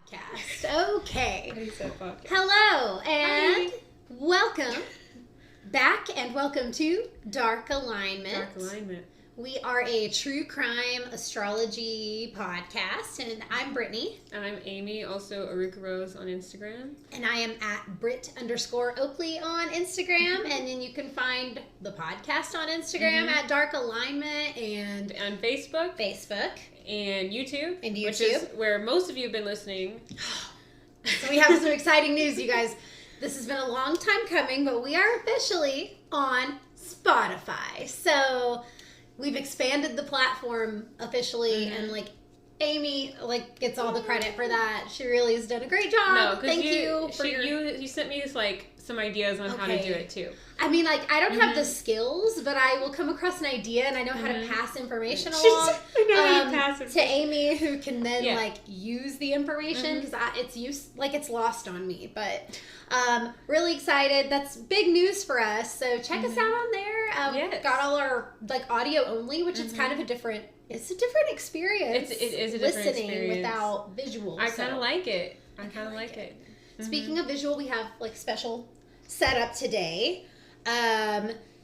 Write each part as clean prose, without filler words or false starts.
podcast. Okay. I said podcast. Hello and welcome back and welcome to Dark Alignment. Dark Alignment. We are a true crime astrology podcast, and I'm Brittney. And I'm Amy, also Eruca Rose on Instagram. And I am at Britt_Oakley on Instagram, and then you can find the podcast on Instagram at Dark Alignment and on Facebook. And YouTube. Which is where most of you have been listening. So we have some exciting news, you guys. This has been a long time coming, but we are officially on Spotify. So we've expanded the platform officially, and Amy gets all the credit for that. She really has done a great job. No, Thank you. You sent me some ideas on how to do it too. I mean, I don't have the skills, but I will come across an idea and I know how to pass information along to Amy, who can then use the information because it's lost on me. But really excited. That's big news for us. So check us out on there. Yes. Got all our audio only, which is kind of a different experience. It is a different listening experience without visual. I kind of like it. I kind of like it. Speaking of visual, we have special setup today.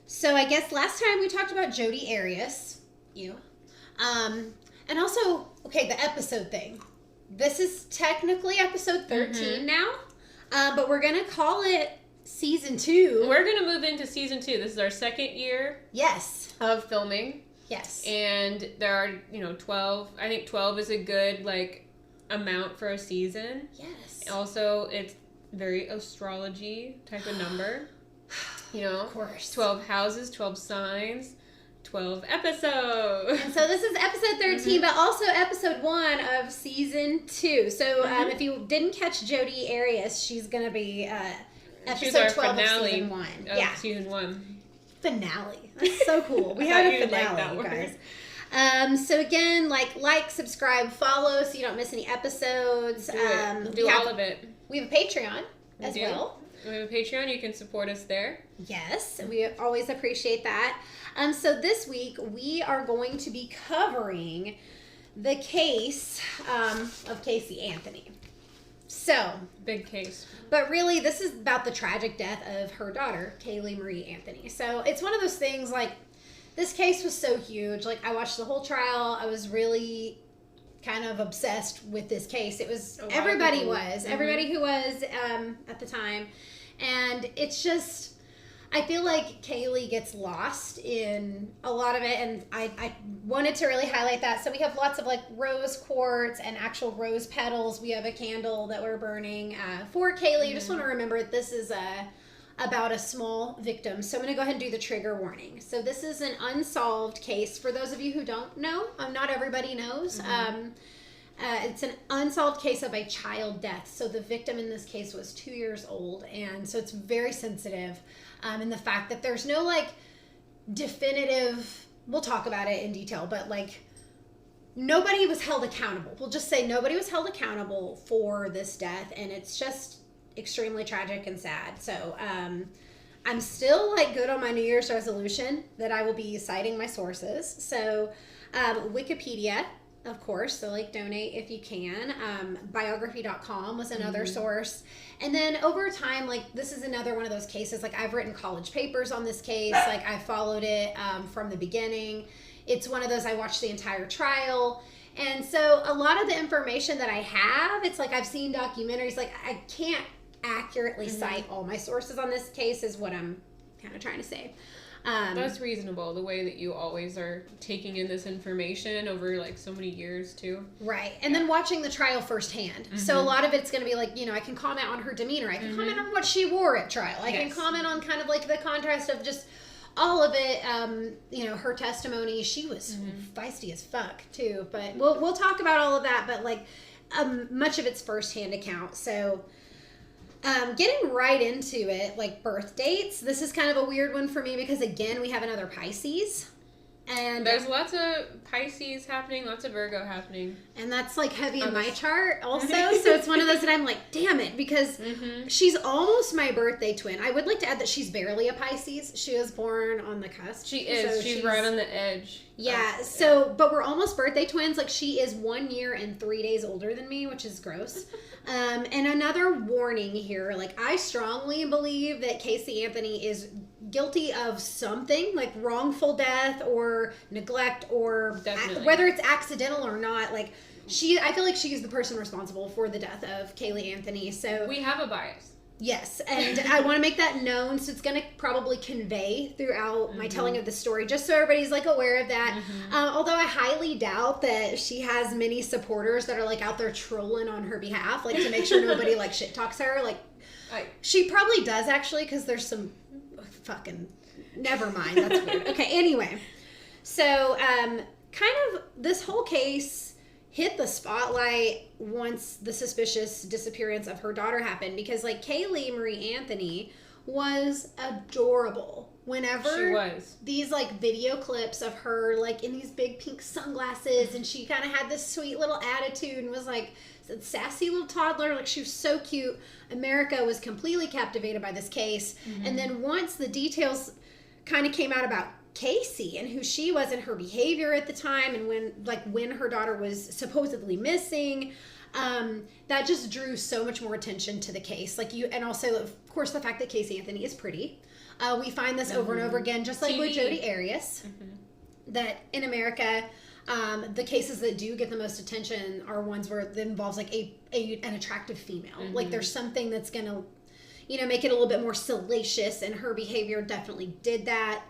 So I guess last time we talked about Jodi Arias, and also the episode thing. This is technically episode 13 now, but we're gonna call it season 2. We're gonna move into season 2. This is our second year. Yes. Of filming. Yes. And there are 12. I think 12 is a good amount for a season. Yes. Also, it's very astrology type of number. Of course. 12 houses, 12 signs, 12 episodes. And so this is episode 13, but also episode 1 of season 2. So if you didn't catch Jodi Arias, she's going to be episode 12 of season 1. Season 1. Finale. That's so cool. We had a finale, you guys. So again, like, subscribe, follow so you don't miss any episodes. Do all of it. We have a Patreon as well. We have a Patreon. You can support us there. Yes, we always appreciate that. So this week we are going to be covering the case of Casey Anthony. So big case. But really, this is about the tragic death of her daughter, CAYLEE Marie Anthony. So it's one of those things this case was so huge. I watched the whole trial. I was really kind of obsessed with this case. It was everybody was everybody who was at the time, and it's just I feel like CAYLEE gets lost in a lot of it, and I wanted to really highlight that. So we have lots of rose quartz and actual rose petals. We have a candle that we're burning for CAYLEE. Just want to remember this is about a small victim. So I'm going to go ahead and do the trigger warning. So this is an unsolved case. For those of you who don't know, not everybody knows. It's an unsolved case of a child death. So the victim in this case was 2 years old. And so it's very sensitive. And the fact that there's no definitive, we'll talk about it in detail, but nobody was held accountable. We'll just say nobody was held accountable for this death. And it's just extremely tragic and sad. So I'm still good on my New Year's resolution that I will be citing my sources. So Wikipedia, of course, so donate if you can. Biography.com was another source. And then over time, this is another one of those cases. I've written college papers on this case. I followed it from the beginning. It's one of those, I watched the entire trial. And so a lot of the information that I have, it's I've seen documentaries. I can't accurately cite all my sources on this case is what I'm kind of trying to say. That's reasonable, the way that you always are taking in this information over so many years too. Right. And then watching the trial firsthand. So a lot of it's going to be I can comment on her demeanor. I can comment on what she wore at trial. I can comment on kind of the contrast of just all of it. Her testimony, she was feisty as fuck too, but we'll talk about all of that, but much of it's firsthand account. So getting right into it, birth dates. This is kind of a weird one for me because, again, we have another Pisces. And there's lots of Pisces happening, lots of Virgo happening. And that's heavy in my chart also. So it's one of is, and I'm like, damn it, because she's almost my birthday twin. I would like to add that she's barely a Pisces. She was born on the cusp. She is. So she's right on the edge. Yeah, so, but we're almost birthday twins. Like, she is 1 year and 3 days older than me, which is gross. And another warning here, like, I strongly believe that Casey Anthony is guilty of something, like wrongful death or neglect, or whether it's accidental or not. Like, I feel like she's the person responsible for the death of CAYLEE Anthony. So we have a bias. Yes, and I want to make that known, so it's going to probably convey throughout my telling of the story, just so everybody's, like, aware of that. Although I highly doubt that she has many supporters that are, like, out there trolling on her behalf, like, to make sure nobody, like, shit talks her. Like, she probably does, actually, because there's some fucking... Never mind, that's weird. Okay, anyway. So, kind of, this whole case hit the spotlight once the suspicious disappearance of her daughter happened, because, like, CAYLEE Marie Anthony was adorable. Whenever she was, these, like, video clips of her, like, in these big pink sunglasses, and she kind of had this sweet little attitude and was like a sassy little toddler, like, she was so cute. America was completely captivated by this case. And then once the details kind of came out about Casey and who she was and her behavior at the time, and when her daughter was supposedly missing, that just drew so much more attention to the case. And also, of course, the fact that Casey Anthony is pretty. We find this over and over again, just like with Jodi Arias, that in America, the cases that do get the most attention are ones where it involves, like, an attractive female. Like, there's something that's gonna, make it a little bit more salacious, and her behavior definitely did that.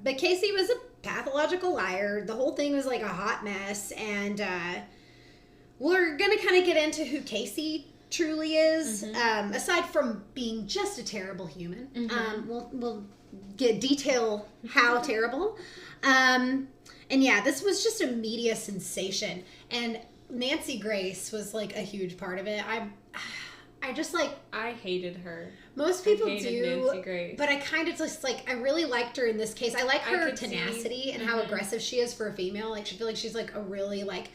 But Casey was a pathological liar. The whole thing was, like, a hot mess, and we're gonna kind of get into who Casey truly is, aside from being just a terrible human. We'll detail how terrible. And yeah, this was just a media sensation, and Nancy Grace was, like, a huge part of it. I just, like... I hated her. Most people do, Nancy Grace. But I kind of just, like, I really liked her in this case. I like her tenacity and how aggressive she is for a female. Like, I feel like she's, like, a really, like,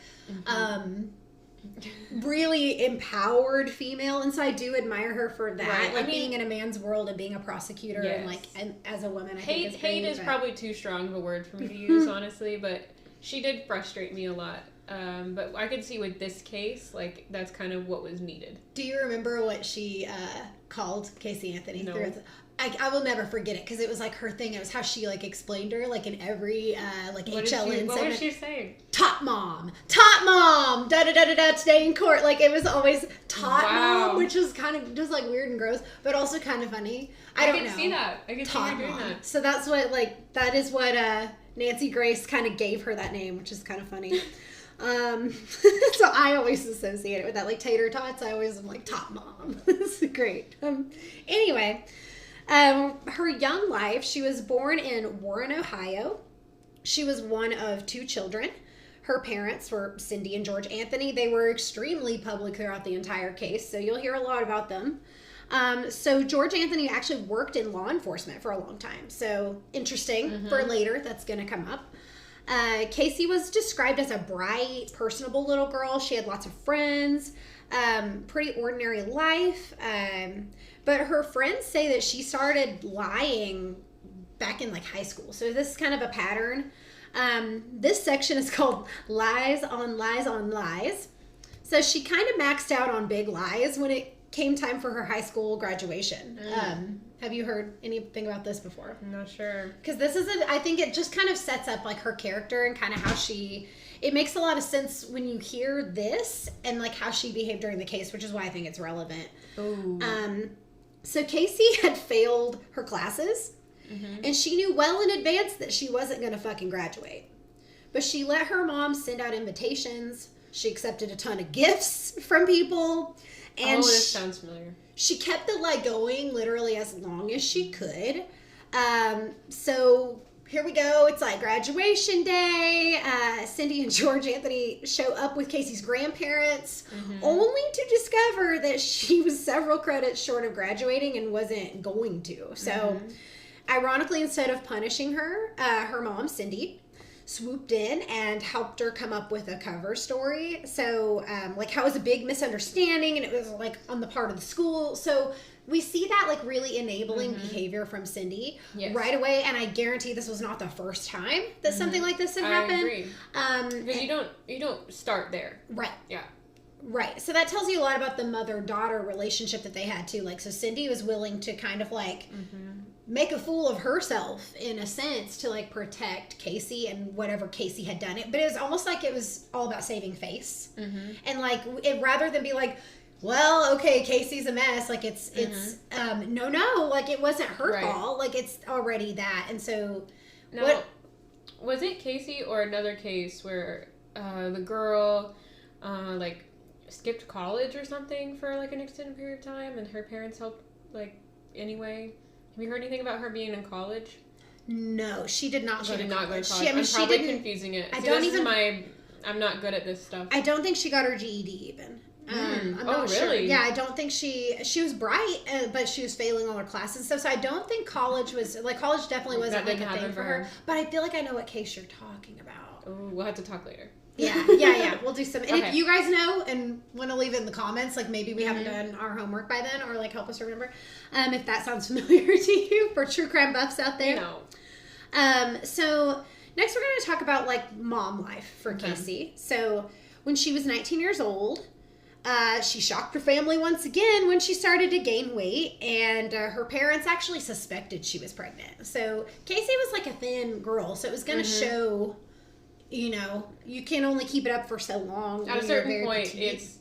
really empowered female, and so I do admire her for that. Right. Like, being in a man's world and being a prosecutor, and, like, and as a woman, I think hate is probably too strong of a word for me to use, honestly, but she did frustrate me a lot. But I could see with this case, like, that's kind of what was needed. Do you remember what she called Casey Anthony? No. I will never forget it, because it was, like, her thing. It was how she, like, explained her, like, in every, like, HLN segment. What was she saying? Top mom, da-da-da-da-da, today in court. Like, it was always top mom, which was kind of just, like, weird and gross, but also kind of funny. I don't know. I can see that. I can see her doing that. So that's what, like, that is what Nancy Grace kind of gave her that name, which is kind of funny. So I always associate it with that, like, tater tots. I always am like, top mom. This is great. Anyway, her young life, she was born in Warren, Ohio. She was one of 2 children. Her parents were Cindy and George Anthony. They were extremely public throughout the entire case, so you'll hear a lot about them. So George Anthony actually worked in law enforcement for a long time. So interesting for later. That's going to come up. Casey was described as a bright, personable little girl. She had lots of friends, pretty ordinary life. But her friends say that she started lying back in, like, high school. So this is kind of a pattern. This section is called Lies on Lies on Lies. So she kind of maxed out on big lies when it came time for her high school graduation. Have you heard anything about this before? I'm not sure. Because this is, I think it just kind of sets up, like, her character and kind of how it makes a lot of sense when you hear this and, like, how she behaved during the case, which is why I think it's relevant. Ooh. So Casey had failed her classes, and she knew well in advance that she wasn't going to fucking graduate. But she let her mom send out invitations. She accepted a ton of gifts from people. And this sounds familiar. She kept the lie going literally as long as she could. So here we go. It's like graduation day. Cindy and George Anthony show up with Casey's grandparents, only to discover that she was several credits short of graduating and wasn't going to. So ironically, instead of punishing her, her mom, Cindy, swooped in and helped her come up with a cover story. So, like, how it was a big misunderstanding and it was, like, on the part of the school. So, we see that, like, really enabling behavior from Cindy right away. And I guarantee this was not the first time that something like this had happened. I agree. Because you don't start there. Right. Yeah. Right. So that tells you a lot about the mother-daughter relationship that they had, too. Like, so Cindy was willing to kind of, like, make a fool of herself, in a sense, to, like, protect Casey and whatever Casey had done it. But it was almost like it was all about saving face. And, like, rather than be like, well, okay, Casey's a mess. Like, it's no, like, it wasn't her fault. Like, it's already that. And so, now, was it Casey or another case where the girl, like, skipped college or something for, like, an extended period of time and her parents helped, like, anyway? Have you heard anything about her being in college? No, she did not go to college. I'm probably confusing it. I'm not good at this stuff. I don't think she got her GED even. I'm not really? sure. Yeah, I don't think she was bright, but she was failing all her classes and stuff. So I don't think college was, like, college definitely wasn't, like, a thing for her. But I feel like I know what case you're talking about. Oh, we'll have to talk later. Yeah. We'll do some. And if you guys know and want to leave it in the comments, like, maybe we haven't done our homework by then, or, like, help us remember, if that sounds familiar to you, for true crime buffs out there. So next we're going to talk about, like, mom life for Casey. So when she was 19 years old, she shocked her family once again when she started to gain weight, and her parents actually suspected she was pregnant. So Casey was, like, a thin girl, so it was going to show, you know, you can only keep it up for so long. At a certain point, it's,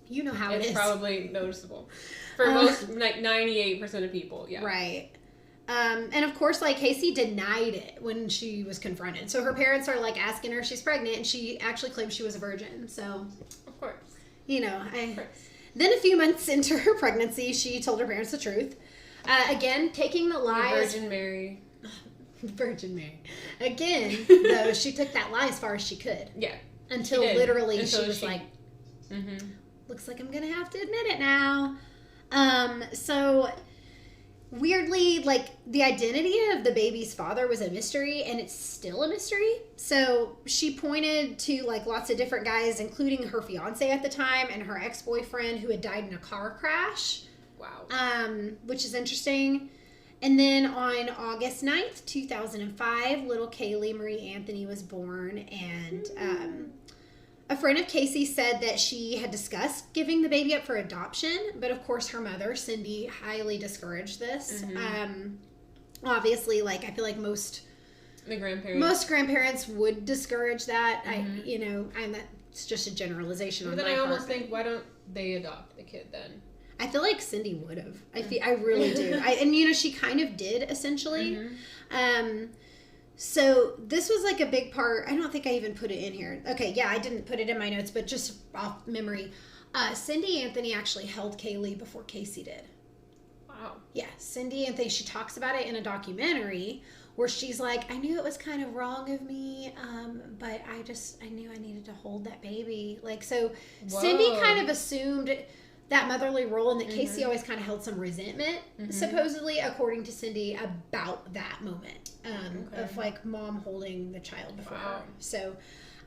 you know how it is. It's probably noticeable. For most, like, 98% of people, Right. And of course, like, Casey denied it when she was confronted. So her parents are, like, asking her if she's pregnant, and she actually claimed she was a virgin. So, of course. You know, then a few months into her pregnancy, she told her parents the truth. Again, taking the lie. Virgin Mary. Virgin Mary. Again, though, she took that lie as far as she could. Yeah. Until literally she was like, looks like I'm going to have to admit it now. So, weirdly, like, the identity of the baby's father was a mystery, and it's still a mystery. So she pointed to, like, lots of different guys, including her fiance at the time and her ex-boyfriend who had died in a car crash. Wow. Which is interesting. And then on August 9th, 2005, little CAYLEE Marie Anthony was born, and a friend of Casey said that she had discussed giving the baby up for adoption, but of course her mother, Cindy, highly discouraged this. Obviously, like, I feel like most grandparents would discourage that. That's just a generalization on my part. Then I almost think, why don't they adopt the kid then? I feel like Cindy would have. I really do. And you know, she kind of did, essentially. So this was, like, a big part. I don't think I even put it in here. Okay, yeah, I didn't put it in my notes, but just off memory, Cindy Anthony actually held CAYLEE before Casey did. Wow. Yeah, Cindy Anthony, she talks about it in a documentary where she's like, I knew it was kind of wrong of me, but I knew I needed to hold that baby. Like, so Cindy kind of assumed that motherly role, and that Casey always kind of held some resentment, supposedly, according to Cindy, about that moment of, like, mom holding the child before her. So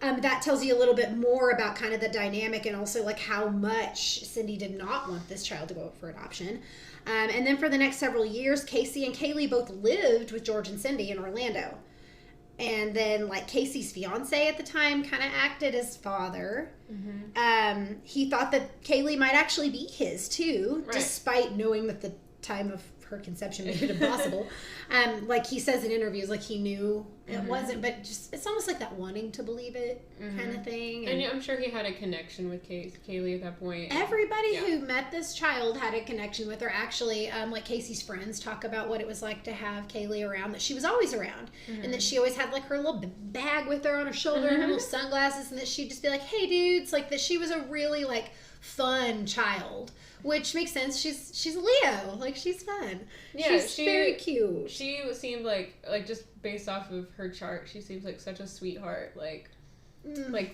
that tells you a little bit more about kind of the dynamic, and also, like, how much Cindy did not want this child to go up for adoption. And then for the next several years, Casey and CAYLEE both lived with George and Cindy in Orlando. And then, like, Casey's fiance at the time kind of acted as father. He thought that CAYLEE might actually be his, too, despite knowing that the time of her conception made it impossible. Like, he says in interviews, like, he knew it wasn't, but just, it's almost like that wanting to believe it kind of thing. And I'm sure he had a connection with CAYLEE at that point. Everybody who met this child had a connection with her. Actually, like, Casey's friends talk about what it was like to have CAYLEE around, that she was always around, and that she always had, like, her little bag with her on her shoulder and her little sunglasses, and that she'd just be like, hey, dudes, like, that she was a really, like, fun child. Which makes sense. She's a Leo. Like, she's fun. Yeah, she's very cute. She seemed like just based off of her chart, she seems like such a sweetheart. Like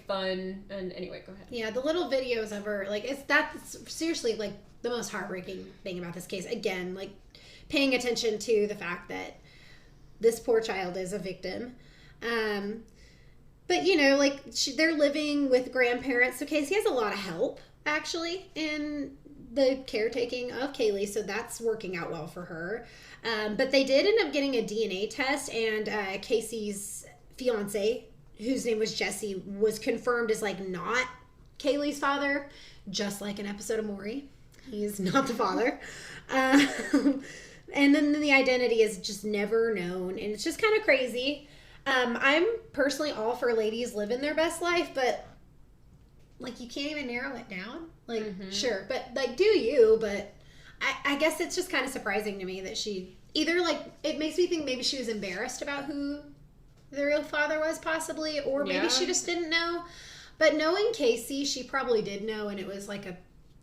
fun. And anyway, go ahead. Yeah, the little videos of her, like, that's seriously, like, the most heartbreaking thing about this case. Again, like, paying attention to the fact that this poor child is a victim. But, you know, like, they're living with grandparents. So Casey has a lot of help, actually, in the caretaking of CAYLEE. So that's working out well for her. But they did end up getting a DNA test, and Casey's fiance, whose name was Jesse, was confirmed as, like, not CAYLEE's father, just like an episode of Maury. He's not the father. And then the identity is just never known, and it's just kind of crazy. I'm personally all for ladies living their best life, but, like, you can't even narrow it down. Like, sure, but, like, do you, but I guess it's just kind of surprising to me that she, either, like, it makes me think maybe she was embarrassed about who the real father was, possibly, or maybe she just didn't know. But knowing Casey, she probably did know, and it was, like, a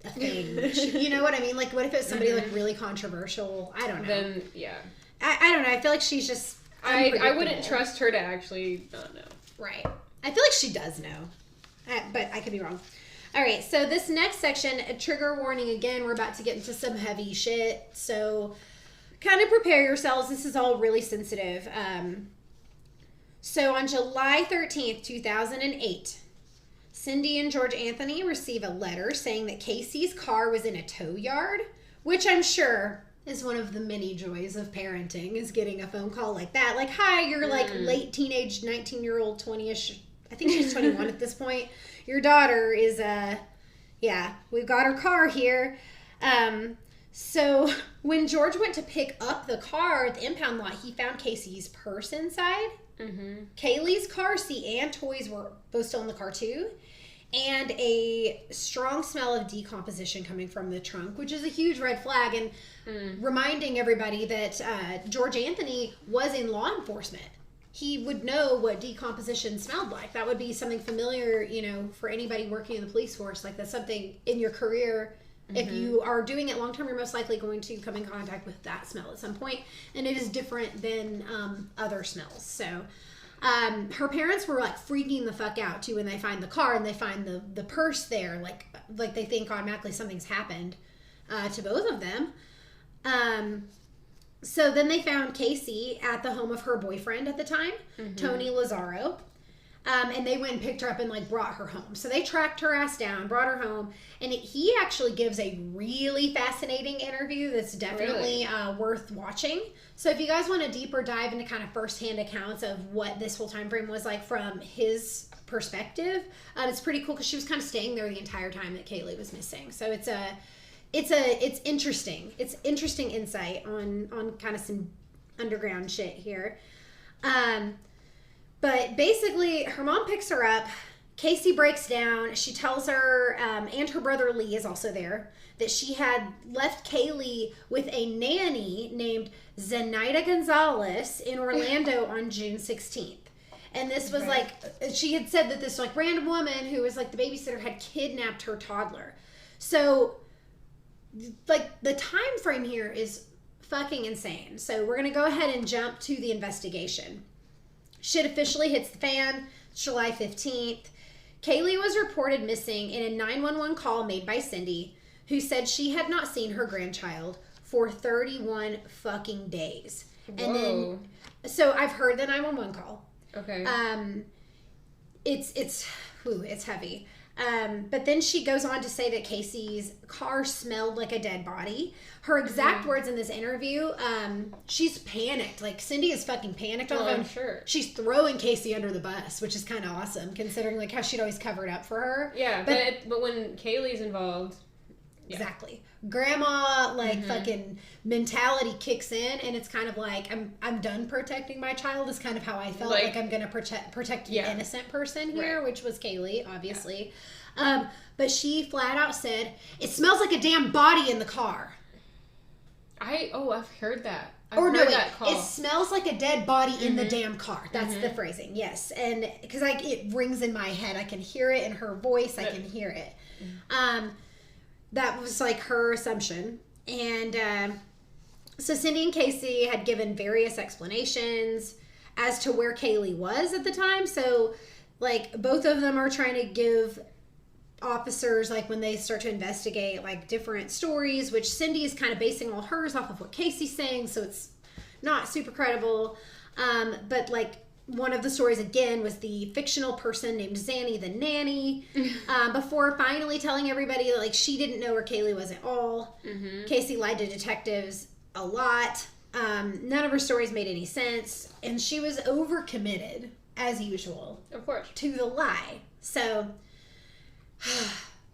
thing. You know what I mean? Like, what if it was somebody, like, really controversial? I don't know. Then, yeah. I don't know. I feel like she's just... I wouldn't trust her to actually not know. Right. I feel like she does know. But I could be wrong. All right. So this next section, a trigger warning again. We're about to get into some heavy shit. So kind of prepare yourselves. This is all really sensitive. So on July 13th, 2008, Cindy and George Anthony receive a letter saying that Casey's car was in a tow yard, which I'm sure is one of the many joys of parenting, is getting a phone call like that. Like, hi, you're like late teenage, 19-year-old, 20-ish. I think she's 21 at this point. Your daughter is, we've got her car here. So when George went to pick up the car at the impound lot, he found Casey's purse inside. CAYLEE's car seat and toys were both still in the car too. And a strong smell of decomposition coming from the trunk, which is a huge red flag, and reminding everybody that George Anthony was in law enforcement. He would know what decomposition smelled like. That would be something familiar, you know, for anybody working in the police force. Like, that's something in your career. If you are doing it long term, you're most likely going to come in contact with that smell at some point, and it is different than other smells. So her parents were like freaking the fuck out too when they find the car and they find the purse there. Like they think automatically something's happened to both of them. So then they found Casey at the home of her boyfriend at the time, Tony Lazzaro. And they went and picked her up and, like, brought her home. So they tracked her ass down, brought her home. And he actually gives a really fascinating interview that's definitely worth watching. So if you guys want a deeper dive into kind of firsthand accounts of what this whole time frame was like from his perspective, it's pretty cool because she was kind of staying there the entire time that CAYLEE was missing. So it's interesting. It's interesting insight on kind of some underground shit here. But basically, her mom picks her up. Casey breaks down. She tells her, and her brother Lee is also there, that she had left CAYLEE with a nanny named Zenaida Gonzalez in Orlando on June 16th. And this was like, she had said that this like random woman who was like the babysitter had kidnapped her toddler. So, like, the time frame here is fucking insane. So we're going to go ahead and jump to the investigation. Shit officially hits the fan July 15th. CAYLEE was reported missing in a 911 call made by Cindy, who said she had not seen her grandchild for 31 fucking days. Whoa. And then, so I've heard the 911 call. Okay. It's heavy. But then she goes on to say that Casey's car smelled like a dead body. Her exact words in this interview, she's panicked. Like, Cindy is fucking panicked on the phone. Sure. She's throwing Casey under the bus, which is kind of awesome, considering like how she'd always covered up for her. Yeah, but when CAYLEE's involved... Yeah. Exactly. Grandma, like, fucking mentality kicks in, and it's kind of like, I'm done protecting my child, is kind of how I felt. Like I'm going to protect the innocent person here, which was CAYLEE, obviously. Yeah. But she flat out said, it smells like a damn body in the car. I've heard that. It smells like a dead body in the damn car. That's the phrasing, yes. And because it rings in my head. I can hear it in her voice. I can hear it. That was like her assumption. And so Cindy and Casey had given various explanations as to where CAYLEE was at the time. So, like, both of them are trying to give officers, like, when they start to investigate, like, different stories, which Cindy is kind of basing all hers off of what Casey's saying, so it's not super credible. But, like, one of the stories, again, was the fictional person named Zanny the nanny, before finally telling everybody that, like, she didn't know where CAYLEE was at all. Casey lied to detectives a lot. None of her stories made any sense, and she was overcommitted, as usual. Of course. To the lie. So,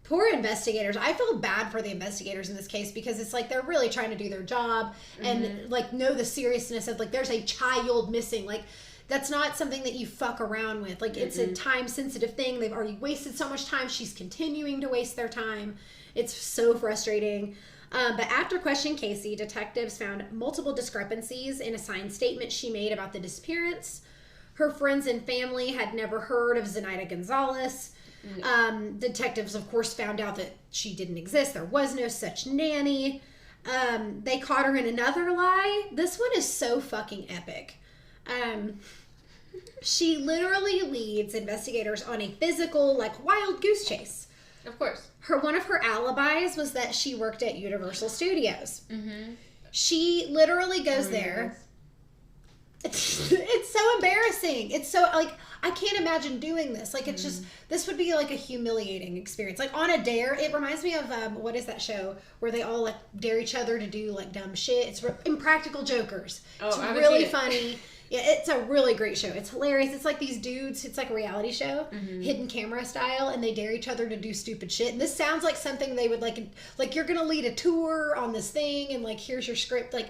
poor investigators. I feel bad for the investigators in this case, because it's like they're really trying to do their job and like know the seriousness of, like, there's a child missing. Like, that's not something that you fuck around with. Like, it's a time sensitive thing. They've already wasted so much time. She's continuing to waste their time. It's so frustrating. But after questioning Casey, detectives found multiple discrepancies in a signed statement she made about the disappearance. Her friends and family had never heard of Zenaida Gonzalez. Detectives, of course, found out that she didn't exist. There was no such nanny. They caught her in another lie. This one is so fucking epic. She literally leads investigators on a physical, like, wild goose chase. Of course. One of her alibis was that she worked at Universal Studios. She literally goes there. It's so embarrassing. It's so, like, I can't imagine doing this. Like, it's just, this would be like a humiliating experience. Like, on a dare, it reminds me of, what is that show where they all, like, dare each other to do, like, dumb shit? It's Impractical Jokers. It's really funny. Yeah, it's a really great show. It's hilarious. It's like these dudes, it's like a reality show, hidden camera style, and they dare each other to do stupid shit. And this sounds like something they would, like you're gonna lead a tour on this thing, and, like, here's your script. Like,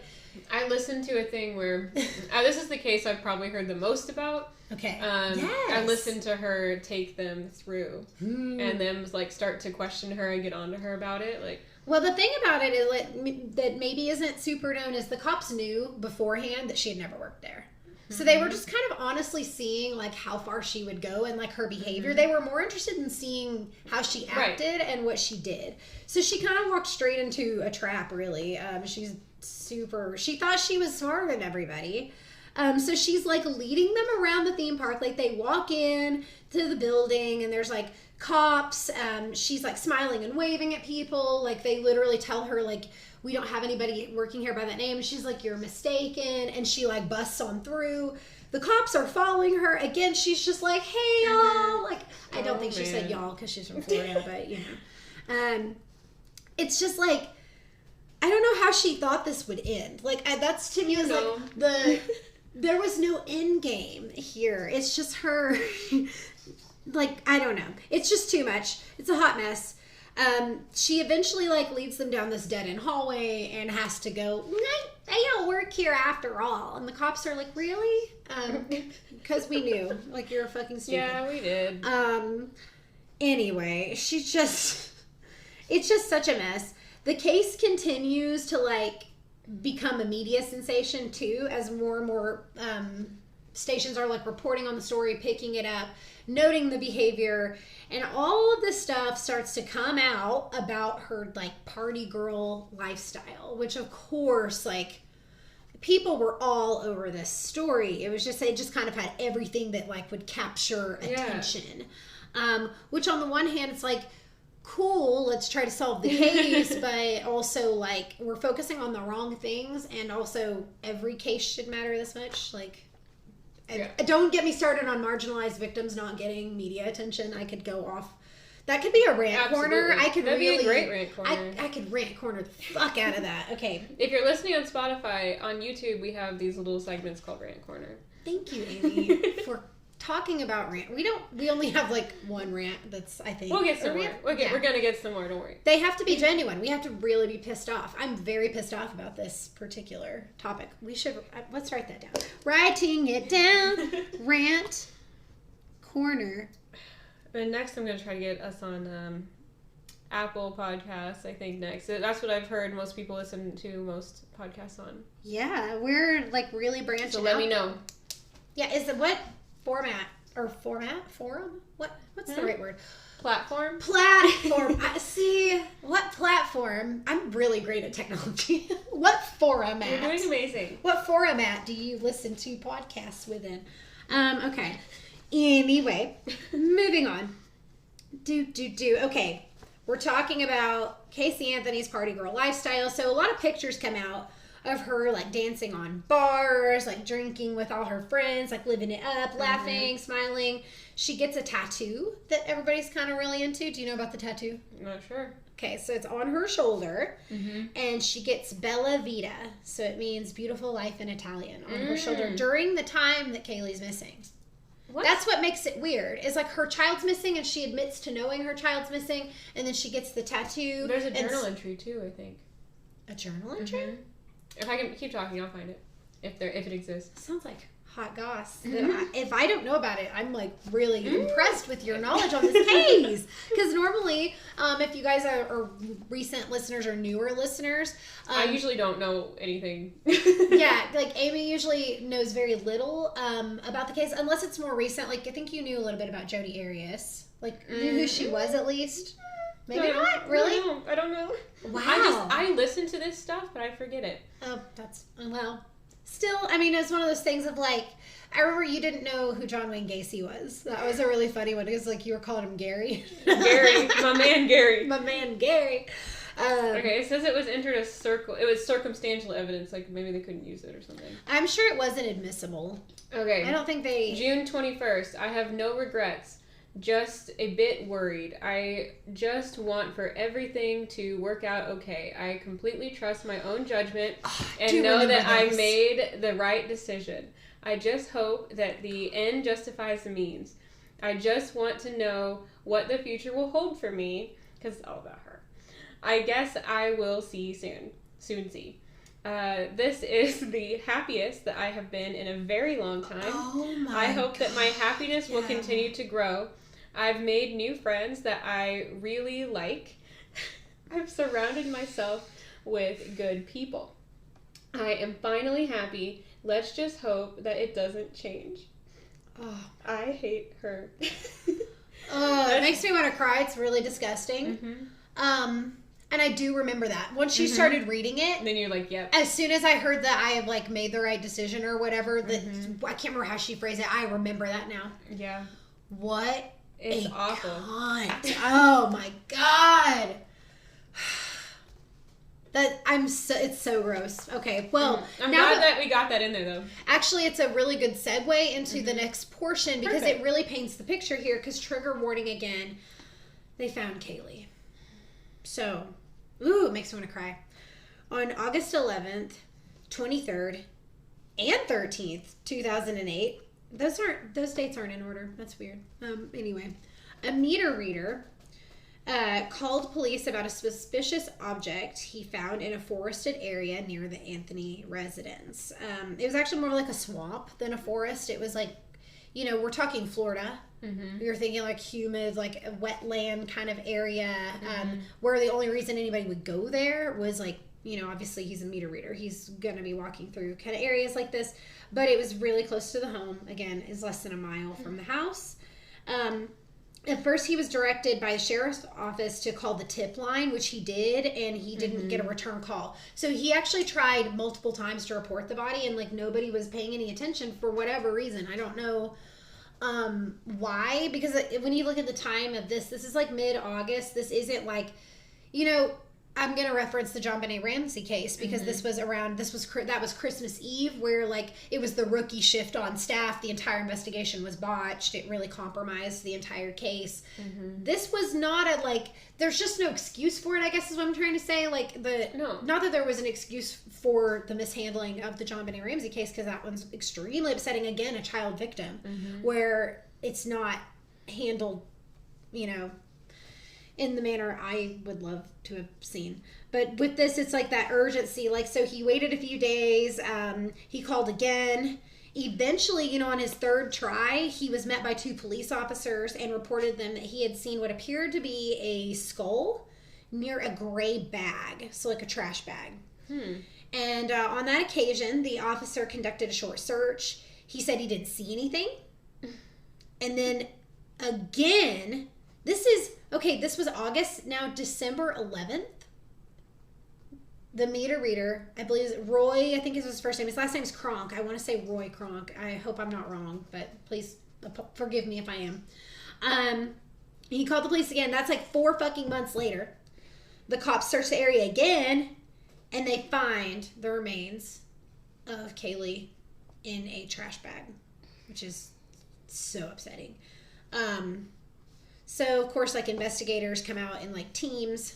I listened to a thing where, this is the case I've probably heard the most about. Okay. Yes. I listened to her take them through, and then, like, start to question her and get on to her about it. Like, well, the thing about it is that maybe isn't super known is the cops knew beforehand that she had never worked there. So they were just kind of honestly seeing, like, how far she would go and, like, her behavior. They were more interested in seeing how she acted and what she did. So she kind of walked straight into a trap, really. She thought she was smarter than everybody. So she's, like, leading them around the theme park. Like, they walk in to the building and there's, like, cops. She's, like, smiling and waving at people. Like, they literally tell her, like, we don't have anybody working here by that name. And she's like, you're mistaken. And she, like, busts on through. The cops are following her. Again, she's just like, hey, y'all. Like, I don't think she said y'all because she's from Florida, but, you know. It's just, like, I don't know how she thought this would end. Like, that's, to me, is, like, there was no end game here. It's just her, like, I don't know. It's just too much. It's a hot mess. She eventually, like, leads them down this dead-end hallway and has to go, they don't work here after all. And the cops are like, really? Because we knew. Like, you're fucking stupid. Yeah, we did. Anyway, it's just such a mess. The case continues to, like, become a media sensation, too, as more and more stations are, like, reporting on the story, picking it up, noting the behavior, and all of this stuff starts to come out about her, like, party girl lifestyle, which, of course, like, people were all over this story. It just kind of had everything that, like, would capture attention. Which, on the one hand, it's like, cool, let's try to solve the case, but also, like, we're focusing on the wrong things, and also every case should matter this much. Like, don't get me started on marginalized victims not getting media attention. I could go off. That could be a rant corner. That'd be a great rant corner. I could rant corner the fuck out of that. Okay. If you're listening on Spotify, on YouTube, we have these little segments called Rant Corner. Thank you, Amy, for talking about rant. We only have, like, one rant that's, I think. We'll get some more. We're going to get some more, don't worry. They have to be genuine. We have to really be pissed off. I'm very pissed off about this particular topic. Let's write that down. Writing it down. Rant corner. And next I'm going to try to get us on Apple Podcasts, I think, next. That's what I've heard most people listen to most podcasts on. Yeah, we're, like, really branching out. So let me know. Yeah, what format? Forum? What's the right word? Platform? See, what platform? I'm really great at technology. What format? You're doing amazing. What format do you listen to podcasts within? Okay. Anyway, moving on. Okay. We're talking about Casey Anthony's party girl lifestyle. So a lot of pictures come out of her like dancing on bars, like drinking with all her friends, like living it up, laughing, smiling. She gets a tattoo that everybody's kind of really into. Do you know about the tattoo? Not sure. Okay, so it's on her shoulder, and she gets Bella Vita, so it means beautiful life in Italian, on her shoulder during the time that CAYLEE's missing. What? That's what makes it weird. It's like her child's missing, and she admits to knowing her child's missing, and then she gets the tattoo. There's a journal entry too, I think. A journal entry? If I can keep talking, I'll find it. If it exists. Sounds like hot goss. If I don't know about it, I'm like really impressed with your knowledge on this case. Because normally, if you guys are recent listeners or newer listeners, I usually don't know anything. Yeah, like Amy usually knows very little about the case, unless it's more recent. Like I think you knew a little bit about Jodi Arias, like knew who she was at least. Maybe not really. I don't know. Wow. I listen to this stuff, but I forget it. Oh, that's well. Still, I mean, it's one of those things of like, I remember you didn't know who John Wayne Gacy was. That was a really funny one. It was like you were calling him Gary. Gary, my man Gary. My man Gary. Okay, it says it was entered as it was circumstantial evidence, like maybe they couldn't use it or something. I'm sure it wasn't admissible. Okay. I don't think they... June 21st, I have no regrets. Just a bit worried. I just want for everything to work out okay. I completely trust my own judgment and know that I made the right decision. I just hope that the end justifies the means. I just want to know what the future will hold for me, because it's all about her. I guess I will see soon. Soon see. This is the happiest that I have been in a very long time. Oh my I hope that my happiness will continue to grow. I've made new friends that I really like. I've surrounded myself with good people. I am finally happy. Let's just hope that it doesn't change. Oh, I hate her. It makes me want to cry. It's really disgusting. And I do remember that. Once you started reading it... Then you're like, yep. As soon as I heard that I have, like, made the right decision or whatever, that I can't remember how she phrased it. I remember that now. Yeah. What It's awful. Cunt. Oh, my God. It's so gross. Okay, well... I'm glad that we got that in there, though. Actually, it's a really good segue into the next portion because it really paints the picture here, because trigger warning again, they found CAYLEE. So... Ooh, it makes me want to cry. On August 11th, 23rd, and 13th, 2008, those dates aren't in order. That's weird. Anyway, a meter reader called police about a suspicious object he found in a forested area near the Anthony residence. It was actually more like a swamp than a forest. It was like, we're talking Florida. We were thinking like humid, like a wetland kind of area, where the only reason anybody would go there was like, obviously he's a meter reader. He's going to be walking through kind of areas like this, but it was really close to the home. Again, is less than a mile from the house. At first he was directed by the sheriff's office to call the tip line, which he did, and he didn't get a return call. So he actually tried multiple times to report the body, and like nobody was paying any attention for whatever reason. I don't know why, because when you look at the time of this is like mid-August. This isn't like, I'm going to reference the JonBenet Ramsey case because that was Christmas Eve, where like it was the rookie shift on staff. The entire investigation was botched. It really compromised the entire case. This was not there's just no excuse for it, I guess is what I'm trying to say. Not that there was an excuse for the mishandling of the JonBenet Ramsey case, because that one's extremely upsetting. Again, a child victim where it's not handled, in the manner I would love to have seen. But with this, it's like that urgency. Like, so he waited a few days. He called again. Eventually, on his third try, he was met by 2 police officers and reported them that he had seen what appeared to be a skull near a gray bag. So like a trash bag. And on that occasion, the officer conducted a short search. He said he didn't see anything. And then again, this was August. Now, December 11th, the meter reader, I believe is Roy, I think is his first name. His last name is Cronk. I want to say Roy Cronk. I hope I'm not wrong, but please forgive me if I am. He called the police again. That's like 4 fucking months later. The cops searched the area again, And they find the remains of CAYLEE in a trash bag, which is so upsetting. So, of course, like, investigators come out in, like, teams.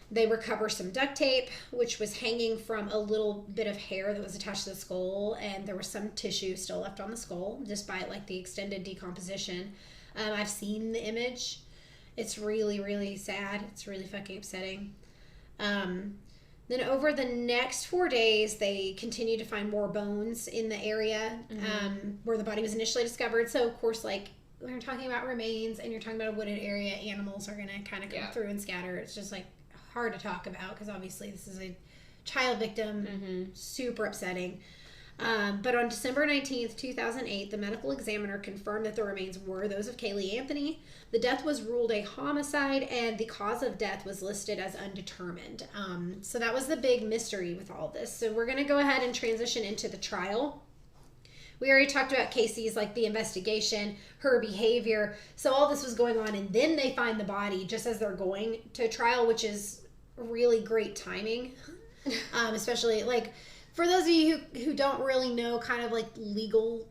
They recover some duct tape, which was hanging from a little bit of hair that was attached to the skull, and there was some tissue still left on the skull, despite, like, the extended decomposition. I've seen the image. It's really, really sad. It's really fucking upsetting. Then over the next 4 days, they continue to find more bones in the area where the body was initially discovered. So, of course, like, when you're talking about remains and you're talking about a wooded area, animals are going to kind of come through and scatter. It's just, like, hard to talk about because obviously this is a child victim. Super upsetting. But on December 19th, 2008, the medical examiner confirmed that the remains were those of CAYLEE Anthony. The death was ruled a homicide, and the cause of death was listed as undetermined. So that was the big mystery with all this. So we're going to go ahead and transition into the trial. We already talked about Casey's, like, the investigation, her behavior. So all this was going on, and then they find the body just as they're going to trial, which is really great timing. Especially, like, for those of you who don't really know kind of, like, legal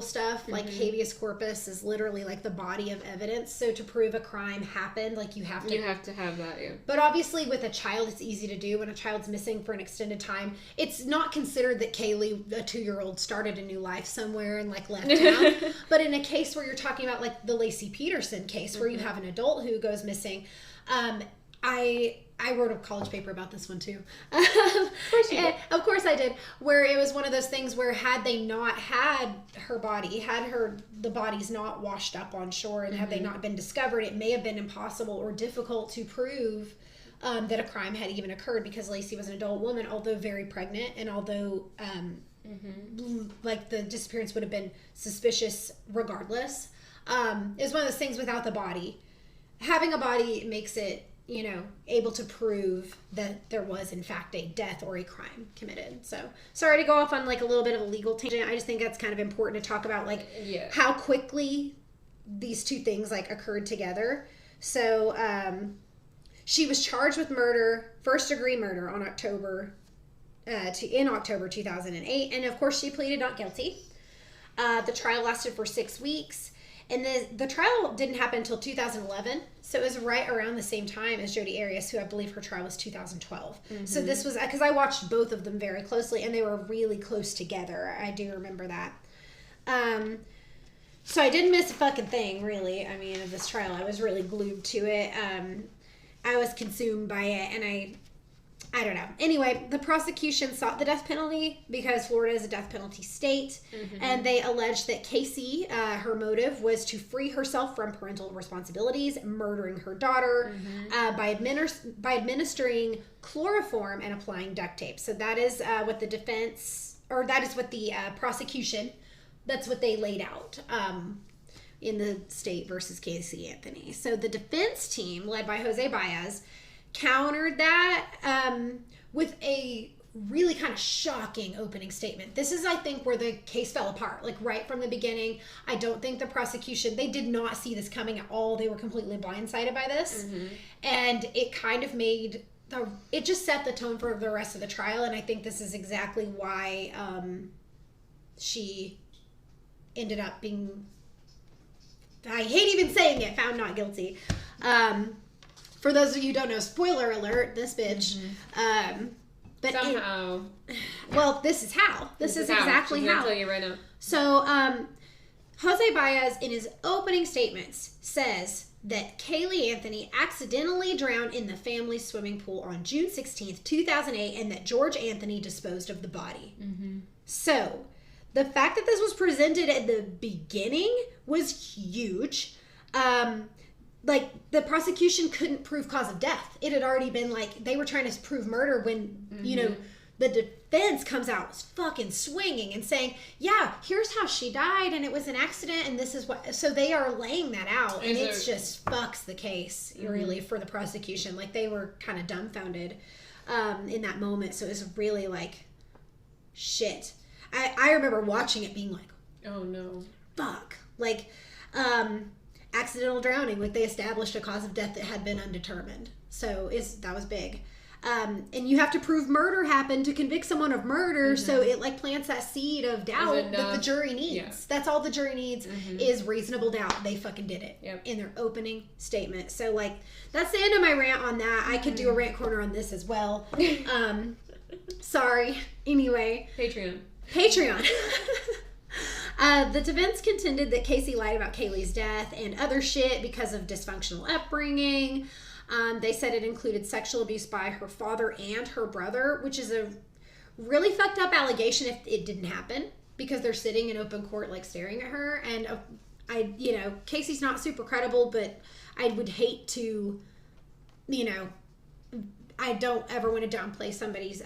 stuff, like, habeas corpus is literally, like, the body of evidence. So to prove a crime happened, like, you have to have that, yeah. But obviously with a child, it's easy to do. When a child's missing for an extended time, it's not considered that CAYLEE, a 2-year-old, started a new life somewhere and, like, left town. But in a case where you're talking about, like, the Lacey Peterson case, where you have an adult who goes missing, I wrote a college paper about this one too. Of course I did. Where it was one of those things where had they not had her body, the bodies not washed up on shore, and had they not been discovered, it may have been impossible or difficult to prove that a crime had even occurred, because Lacey was an adult woman, although very pregnant, and although like, the disappearance would have been suspicious regardless. It was one of those things without the body. Having a body makes it, you know, able to prove that there was, in fact, a death or a crime committed. So, sorry to go off on, like, a little bit of a legal tangent. I just think that's kind of important to talk about, like, how quickly these two things, like, occurred together. So, she was charged with murder, first-degree murder, in October 2008. And, of course, she pleaded not guilty. The trial lasted for 6 weeks. And the trial didn't happen until 2011, so it was right around the same time as Jodi Arias, who I believe her trial was 2012. So this was, because I watched both of them very closely, and they were really close together. I do remember that. So I didn't miss a fucking thing, really. I mean, of this trial, I was really glued to it. I was consumed by it, and I don't know. Anyway, the prosecution sought the death penalty because Florida is a death penalty state, and they alleged that Casey, her motive was to free herself from parental responsibilities, murdering her daughter by administering chloroform and applying duct tape. So that is what the defense, or that is what the prosecution, that's what they laid out in the state versus Casey Anthony. So the defense team, led by Jose Baez, countered that with a really kind of shocking opening statement. This is, I think, where the case fell apart, like, right from the beginning. I don't think the prosecution, they did not see this coming at all. They were completely blindsided by this. And it kind of made it just set the tone for the rest of the trial. And I think this is exactly why she ended up being, I hate even saying it, found not guilty. For those of you who don't know, spoiler alert, this bitch. But somehow. Well, this is how. This is exactly how. I'm tell you right now. So, Jose Baez, in his opening statements, says that CAYLEE Anthony accidentally drowned in the family swimming pool on June 16th, 2008, and that George Anthony disposed of the body. So, the fact that this was presented at the beginning was huge. Like, the prosecution couldn't prove cause of death. It had already been, like, they were trying to prove murder when, you know, the defense comes out fucking swinging and saying, yeah, here's how she died, and it was an accident, and this is what. So they are laying that out, and it just fucks the case, really, for the prosecution. Like, they were kind of dumbfounded in that moment. So it was really, like, shit. I remember watching it being like, oh, no. Fuck. Like, accidental drowning, like, they established a cause of death that had been undetermined. So that was big. And you have to prove murder happened to convict someone of murder, so it like plants that seed of doubt that the jury needs. Yeah. That's all the jury needs is reasonable doubt. They fucking did it in their opening statement. So like that's the end of my rant on that. I could do a rant corner on this as well. Sorry. Anyway. Patreon. The defense contended that Casey lied about CAYLEE's death and other shit because of dysfunctional upbringing. They said it included sexual abuse by her father and her brother, which is a really fucked up allegation if it didn't happen, because they're sitting in open court like staring at her. And Casey's not super credible, but I would hate to, I don't ever want to downplay somebody's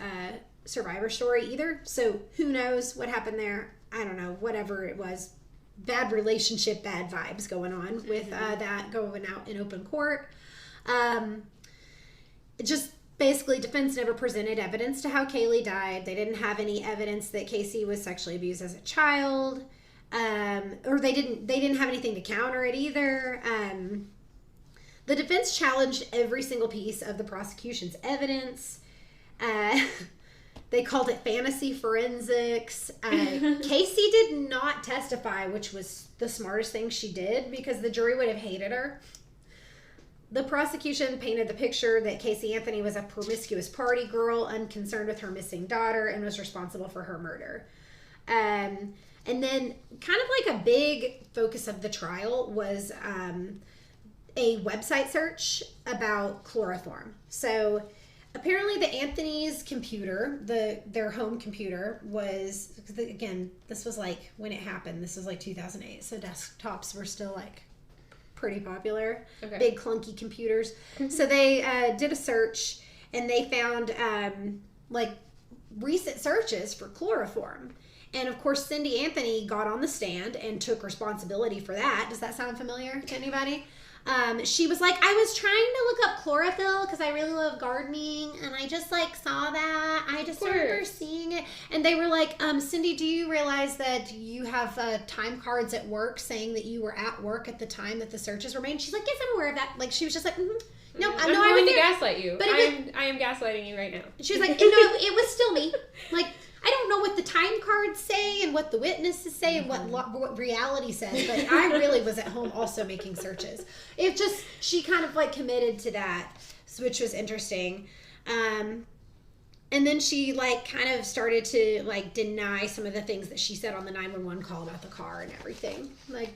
survivor story either. So who knows what happened there? I don't know, whatever it was. Bad relationship, bad vibes going on with that going out in open court. Just basically defense never presented evidence to how CAYLEE died. They didn't have any evidence that Casey was sexually abused as a child. Or they didn't have anything to counter it either. The defense challenged every single piece of the prosecution's evidence. They called it fantasy forensics. Casey did not testify, which was the smartest thing she did, because the jury would have hated her. The prosecution painted the picture that Casey Anthony was a promiscuous party girl, unconcerned with her missing daughter, and was responsible for her murder. And then kind of like a big focus of the trial was a website search about chloroform. So apparently the Anthony's computer, their home computer was, again, this was like when it happened. This was like 2008. So desktops were still like pretty popular. Okay. Big clunky computers. So they did a search and they found like recent searches for chloroform. And of course, Cindy Anthony got on the stand and took responsibility for that. Does that sound familiar to anybody? She was like, I was trying to look up chlorophyll because I really love gardening, and I just like saw that. I just remember seeing it. And they were like, Cindy, do you realize that you have time cards at work saying that you were at work at the time that the searches were made? She's like, yes, I'm aware of that. Like, she was just like, no, I'm going to gaslight you. But I am gaslighting you right now. She was like, no, it was still me. Like, I don't know what the time cards say and what the witnesses say and what reality says, but I really was at home also making searches. It just, she kind of like committed to that, which was interesting. And then she like kind of started to like deny some of the things that she said on the 911 call about the car and everything. Like,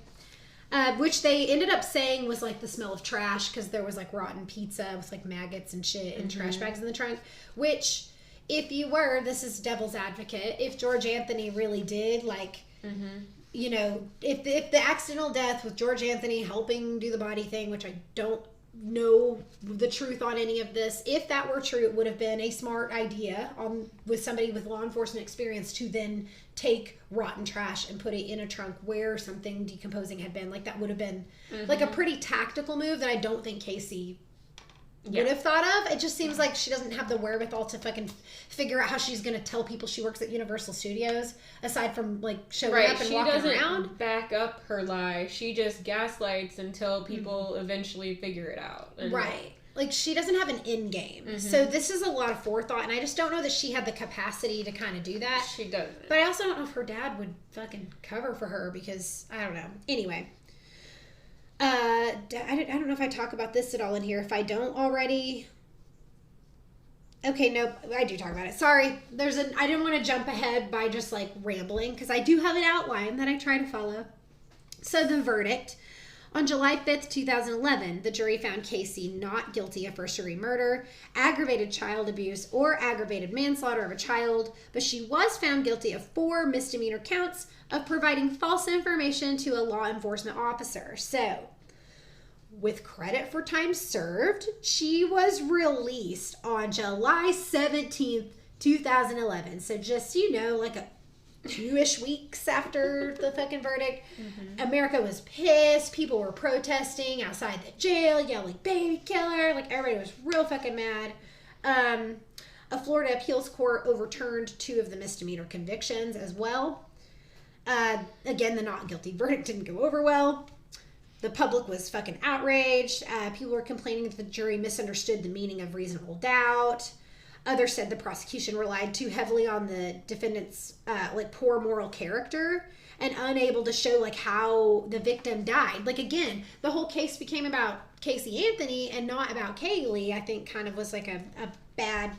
which they ended up saying was like the smell of trash, because there was like rotten pizza with like maggots and shit and trash bags in the trunk, which... If you were, this is devil's advocate, if George Anthony really did, like, if the accidental death with George Anthony helping do the body thing, which I don't know the truth on any of this, if that were true, it would have been a smart idea with somebody with law enforcement experience to then take rotten trash and put it in a trunk where something decomposing had been. Like, that would have been, like, a pretty tactical move that I don't think Casey... would have thought of. It just seems like she doesn't have the wherewithal to fucking figure out how she's going to tell people she works at Universal Studios, aside from like showing up and walking around. She doesn't back up her lie. She just gaslights until people eventually figure it out. Right. Like, she doesn't have an end game. So this is a lot of forethought, and I just don't know that she had the capacity to kind of do that. She doesn't. But I also don't know if her dad would fucking cover for her, because I don't know. Anyway. I don't know if I talk about this at all in here. If I don't already... Okay, nope. I do talk about it. Sorry. I didn't want to jump ahead by just, like, rambling, because I do have an outline that I try to follow. So, the verdict. On July 5th, 2011, the jury found Casey not guilty of first-degree murder, aggravated child abuse, or aggravated manslaughter of a child, but she was found guilty of 4 misdemeanor counts of providing false information to a law enforcement officer. So, with credit for time served, she was released on July 17th, 2011. So just, like a 2-ish weeks after the fucking verdict. America was pissed. People were protesting outside the jail, yelling, baby killer. Like, everybody was real fucking mad. A Florida appeals court overturned 2 of the misdemeanor convictions as well. Again, the not guilty verdict didn't go over well. The public was fucking outraged. People were complaining that the jury misunderstood the meaning of reasonable doubt. Others said the prosecution relied too heavily on the defendant's like poor moral character and unable to show like how the victim died. Like again, the whole case became about Casey Anthony and not about CAYLEE. I think kind of was like a bad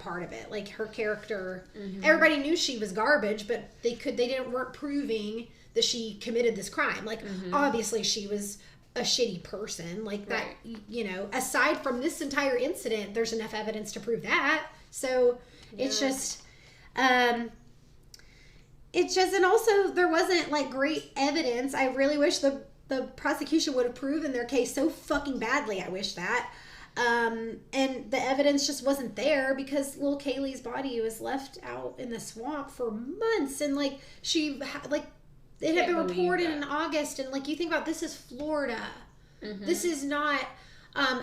part of it. Like her character, everybody knew she was garbage, but weren't proving that she committed this crime. Like obviously she was a shitty person, like that, you know, aside from this entire incident, there's enough evidence to prove that. So it's just, and also there wasn't like great evidence. I really wish the prosecution would have proven their case so fucking badly. I wish that. And the evidence just wasn't there because little Kaylee's body was left out in the swamp for months. And like it had been reported in August, and like you think about, this is Florida. This is not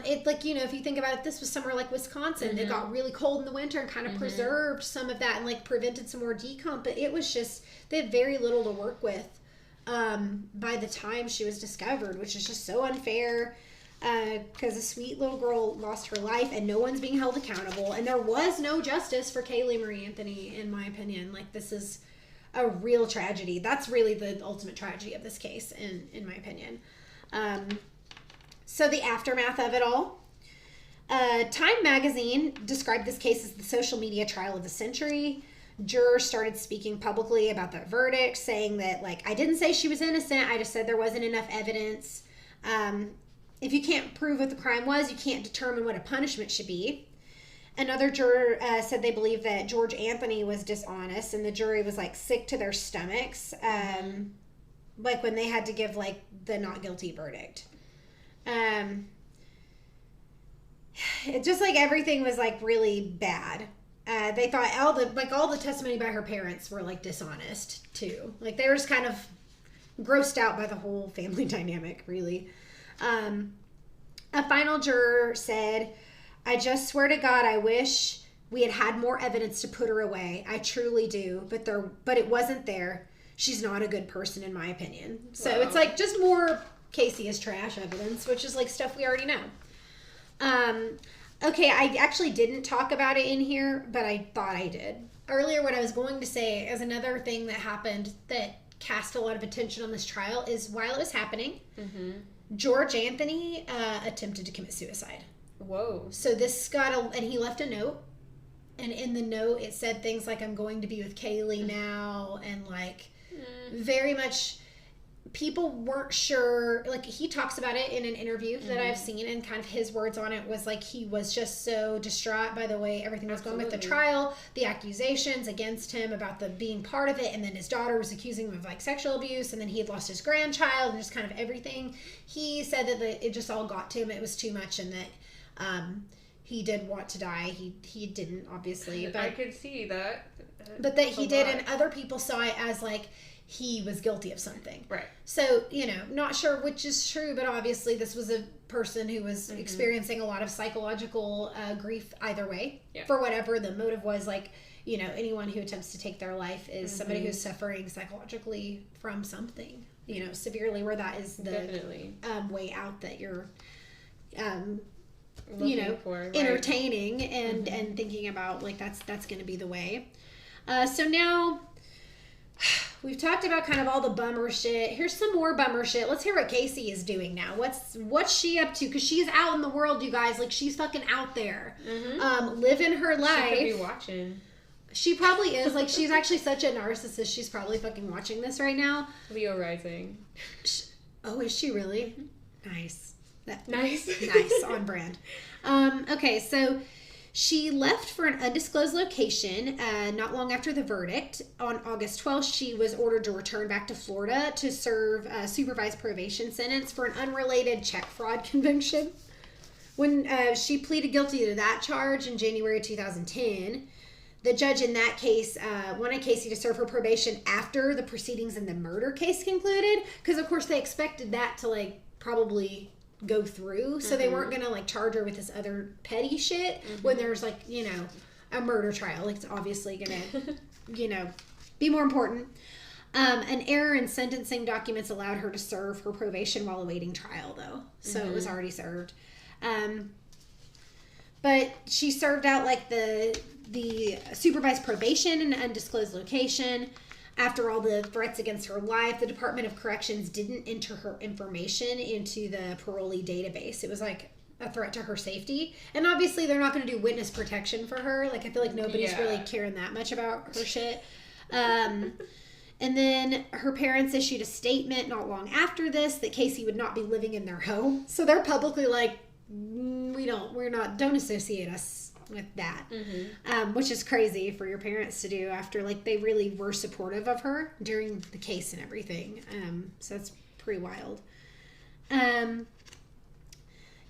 it, like, you know, if you think about it, this was somewhere like Wisconsin. It got really cold in the winter and kind of preserved some of that and like prevented some more decomp, but it was just, they had very little to work with by the time she was discovered, which is just so unfair because a sweet little girl lost her life and no one's being held accountable, and there was no justice for CAYLEE Marie Anthony, in my opinion. Like, this is a real tragedy. That's really the ultimate tragedy of this case, in my opinion. So the aftermath of it all. Time magazine described this case as the social media trial of the century. Jurors started speaking publicly about the verdict, saying that, like, I didn't say she was innocent, I just said there wasn't enough evidence. If you can't prove what the crime was, you can't determine what a punishment should be. Another juror said they believed that George Anthony was dishonest, and the jury was like sick to their stomachs, like when they had to give like the not guilty verdict. It just like everything was like really bad. They thought all the testimony by her parents were like dishonest too. Like they were just kind of grossed out by the whole family dynamic, really. A final juror said, I just swear to God, I wish we had had more evidence to put her away. I truly do, but it wasn't there. She's not a good person, in my opinion. So It's like just more Casey is trash evidence, which is like stuff we already know. Okay, I actually didn't talk about it in here, but I thought I did. Earlier, what I was going to say as another thing that happened that cast a lot of attention on this trial is while it was happening, George Anthony attempted to commit suicide. Whoa. So and he left a note, and in the note it said things like, I'm going to be with CAYLEE now, and like very much people weren't sure. Like, he talks about it in an interview that I've seen, and kind of his words on it was like he was just so distraught by the way everything was going with the trial, the accusations against him about the being part of it, and then his daughter was accusing him of like sexual abuse, and then he had lost his grandchild, and just kind of everything. He said that it just all got to him. It was too much, and that he did want to die. He didn't, obviously, but I could see that. But that he did, and other people saw it as like he was guilty of something. Right. So, you know, not sure which is true, but obviously this was a person who was experiencing a lot of psychological grief either way. Yeah. For whatever the motive was. Like, you know, anyone who attempts to take their life is somebody who's suffering psychologically from something, you know, severely, where that is the way out that you're you know, entertaining and thinking about, like, that's going to be the way. So now we've talked about kind of all the bummer shit. Here's some more bummer shit. Let's hear what Casey is doing now. What's she up to? Because she's out in the world, you guys. Like, she's fucking out there, living her life. She could be watching. She probably is. Like, she's actually such a narcissist. She's probably fucking watching this right now. Leo rising. Oh, is she really? Nice. Nice. Nice. On brand. Okay, so she left for an undisclosed location not long after the verdict. On August 12th, she was ordered to return back to Florida to serve a supervised probation sentence for an unrelated check fraud conviction. When she pleaded guilty to that charge in January 2010, the judge in that case wanted Casey to serve her probation after the proceedings in the murder case concluded, because of course they expected that to like probably go through, so they weren't gonna like charge her with this other petty shit when there's like, you know, a murder trial. Like, it's obviously gonna you know, be more important. An error in sentencing documents allowed her to serve her probation while awaiting trial, though, so it was already served. But she served out like the supervised probation in an undisclosed location. After all the threats against her life, the Department of Corrections didn't enter her information into the parolee database. It was like a threat to her safety. And obviously they're not going to do witness protection for her. Like, I feel like nobody's really caring that much about her shit. And then her parents issued a statement not long after this that Casey would not be living in their home. So they're publicly like, don't associate us with that. Which is crazy for your parents to do after, like, they really were supportive of her during the case and everything. So that's pretty wild.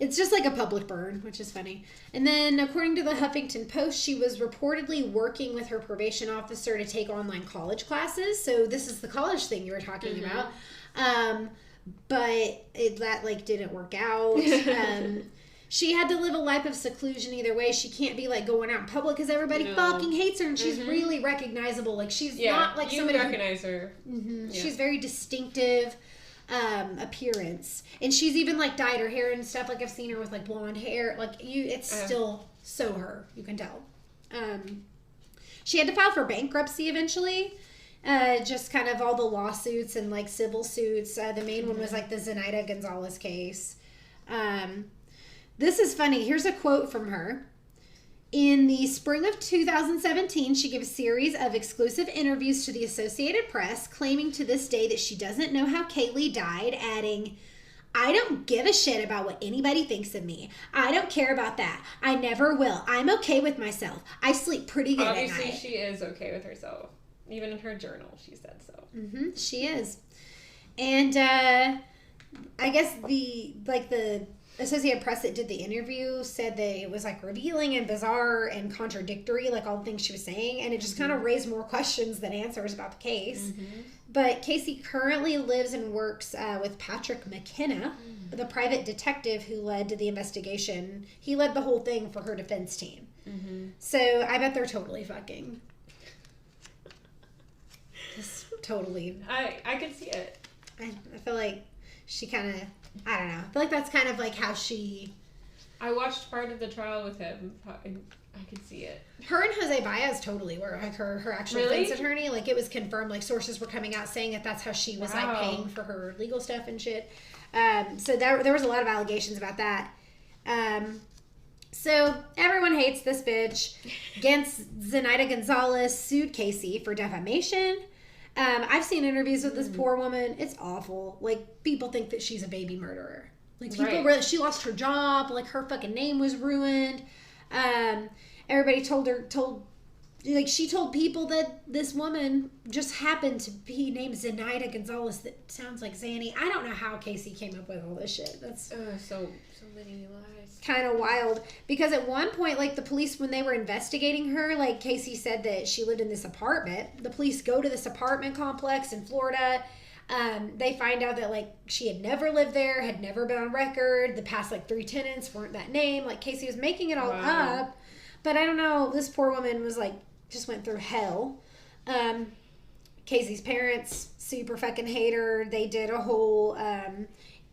It's just like a public burn, which is funny. And then, according to the Huffington Post, she was reportedly working with her probation officer to take online college classes. So this is the college thing you were talking about. But that, like, didn't work out. She had to live a life of seclusion either way. She can't be, like, going out in public because everybody fucking hates her. And she's really recognizable. Like, she's not, like, you somebody recognize her. She's very distinctive appearance. And she's even, like, dyed her hair and stuff. Like, I've seen her with, like, blonde hair. Like, it's still so her. You can tell. She had to file for bankruptcy eventually. Just kind of all the lawsuits and, like, civil suits. The main one was, like, the Zenaida Gonzalez case. This is funny. Here's a quote from her. In the spring of 2017, she gave a series of exclusive interviews to the Associated Press, claiming to this day that she doesn't know how CAYLEE died, adding, "I don't give a shit about what anybody thinks of me. I don't care about that. I never will. I'm okay with myself. I sleep pretty good at night." Obviously, she is okay with herself. Even in her journal, she said so. She is. And I guess the Associated Press that did the interview said that it was, like, revealing and bizarre and contradictory, like, all the things she was saying, and it just kind of raised more questions than answers about the case. But Casey currently lives and works with Patrick McKenna, the private detective who led to the investigation. He led the whole thing for her defense team. So I bet they're totally fucking. Just totally. I can see it. I feel like she kind of, I don't know. I feel like that's kind of like how she... I watched part of the trial with him. I could see it. Her and Jose Baez totally were, like, her actual defense attorney. Like, it was confirmed. Like, sources were coming out saying that that's how she was, like, paying for her legal stuff and shit. So there was a lot of allegations about that. So everyone hates this bitch. Against Zenaida Gonzalez sued Casey for defamation. I've seen interviews with this poor woman. It's awful. Like, people think that she's a baby murderer. Like, people really, she lost her job. Like, her fucking name was ruined. Everybody she told people that this woman just happened to be named Zenaida Gonzalez. That sounds like Zanny. I don't know how Casey came up with all this shit. That's so many lies. Kind of wild. Because at one point, like, the police, when they were investigating her, like, Casey said that she lived in this apartment. The police go to this apartment complex in Florida. They find out that, like, she had never lived there, had never been on record. The past, like, 3 tenants weren't that name. Like, Casey was making it all up. But I don't know. This poor woman was, like, just went through hell. Casey's parents super fucking hate her. They did a whole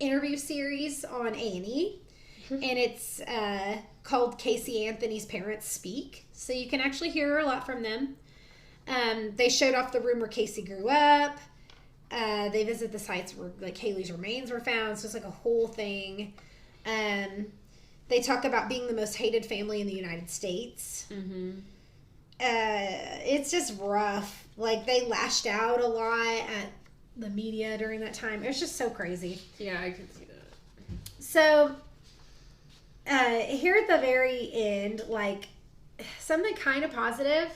interview series on A&E. And it's called Casey Anthony's Parents Speak. So you can actually hear a lot from them. They showed off the room where Casey grew up. They visit the sites where, like, CAYLEE's remains were found. So it's like a whole thing. They talk about being the most hated family in the United States. It's just rough. Like, they lashed out a lot at the media during that time. It was just so crazy. Yeah, I could see that. So, here at the very end, like, something kind of positive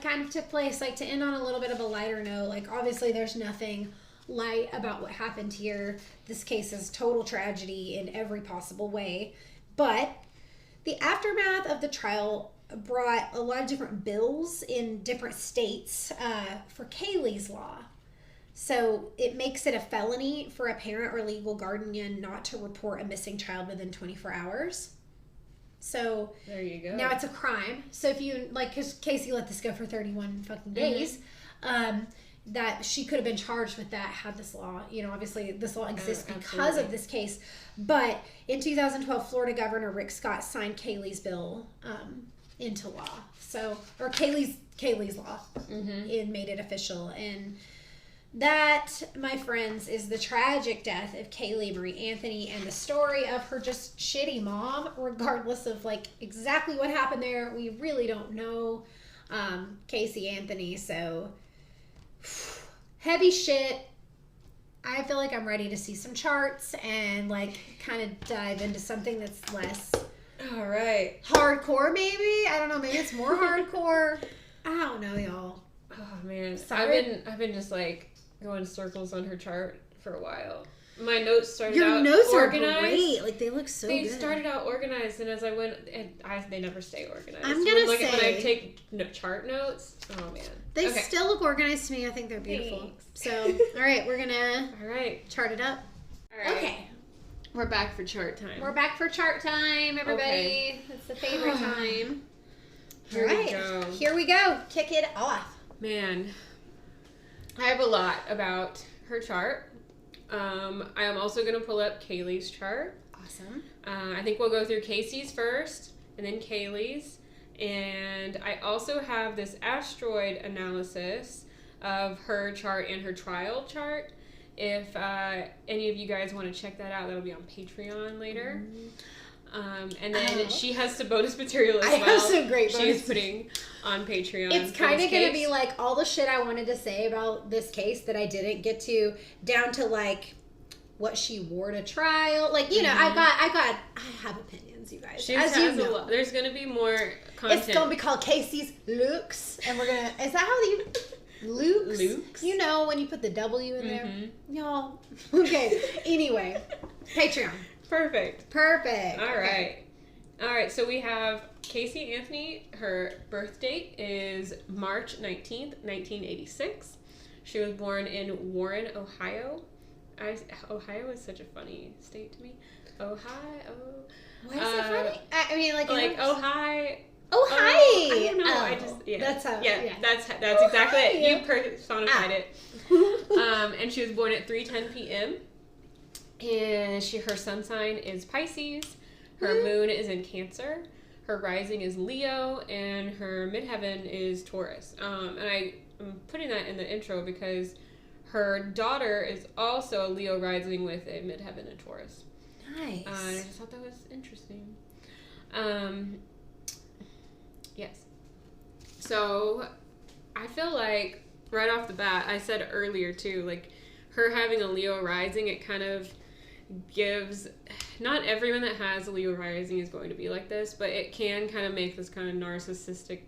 kind of took place. Like, to end on a little bit of a lighter note, like, obviously there's nothing light about what happened here. This case is total tragedy in every possible way. But the aftermath of the trial brought a lot of different bills in different states for CAYLEE's law. So it makes it a felony for a parent or legal guardian not to report a missing child within 24 hours. So there you go. Now it's a crime. So if you, like, because Casey let this go for 31 fucking days, that she could have been charged with that had this law, obviously this law exists because absolutely. of this case. But in 2012, Florida Governor Rick Scott signed CAYLEE's bill into law. So, or CAYLEE's law, it made it official. And that, my friends, is the tragic death of CAYLEE Marie Anthony, and the story of her just shitty mom, regardless of like exactly what happened there. We really don't know. Casey Anthony, so heavy shit. I feel like I'm ready to see some charts and like kind of dive into something that's less All right. hardcore, maybe. I don't know, maybe it's more hardcore. I don't know, y'all. Oh man, Sorry. I've been just like going circles on her chart for a while. My notes started Your out notes organized. are great. Like they look so They good. started out organized, and as I went, they never stay organized. I'm gonna when say- I take chart notes. Oh man, They okay. still look organized to me. I think they're beautiful. Thanks. So, all right, we're gonna All right, chart it up. all right. Okay, We're back for chart time. we're back for chart time, everybody. Okay. It's the favorite time. Here all we right, go. here we go. Kick it off. Man, I have a lot about her chart. I am also going to pull up CAYLEE's chart. Awesome. I think we'll go through Casey's first, and then CAYLEE's. And I also have this asteroid analysis of her chart and her trial chart. If any of you guys want to check that out, that'll be on Patreon later. And then she has some bonus material as I well. have some great bonus. She's putting on Patreon. It's for kind this of going to case. be like all the shit I wanted to say about this case that I didn't get to, down to like what she wore to trial. Like, I have opinions, you guys. She As has you a know. lot. There's going to be more content. It's going to be called Casey's Looks, and we're going to, is that how you, Lukes? Lukes. You know, when you put the W in there. Mhm. Y'all. Okay. Anyway, Patreon. Perfect. Perfect. All Okay. right. All right, so we have Casey Anthony. Her birth date is March 19th, 1986. She was born in Warren, Ohio. Ohio is such a funny state to me. Ohio. Why is it funny? I mean, like Ohio. Oh, hi. I don't know. Oh, I just, yeah. That's how. Yeah, that's Oh, exactly hi. it. You personified it. And she was born at 3:10 p.m. And her sun sign is Pisces. Her moon is in Cancer. Her rising is Leo, and her midheaven is Taurus. And I'm putting that in the intro because her daughter is also a Leo rising with a midheaven in Taurus. Nice. I just thought that was interesting. Yes. So I feel like right off the bat, I said earlier too, like her having a Leo rising, it kind of gives, not everyone that has a Leo rising is going to be like this, but it can kind of make this kind of narcissistic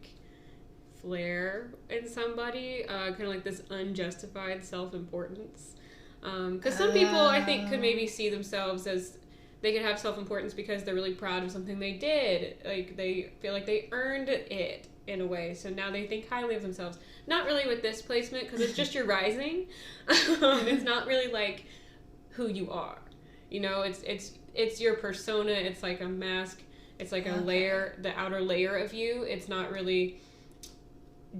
flair in somebody, kind of like this unjustified self-importance. Because some people, I think, could maybe see themselves as, they could have self-importance because they're really proud of something they did. Like, they feel like they earned it in a way. So now they think highly of themselves. Not really with this placement, because it's just your rising. It's not really like who you are. You know, it's your persona. It's like a mask. It's like a layer, the outer layer of you. It's not really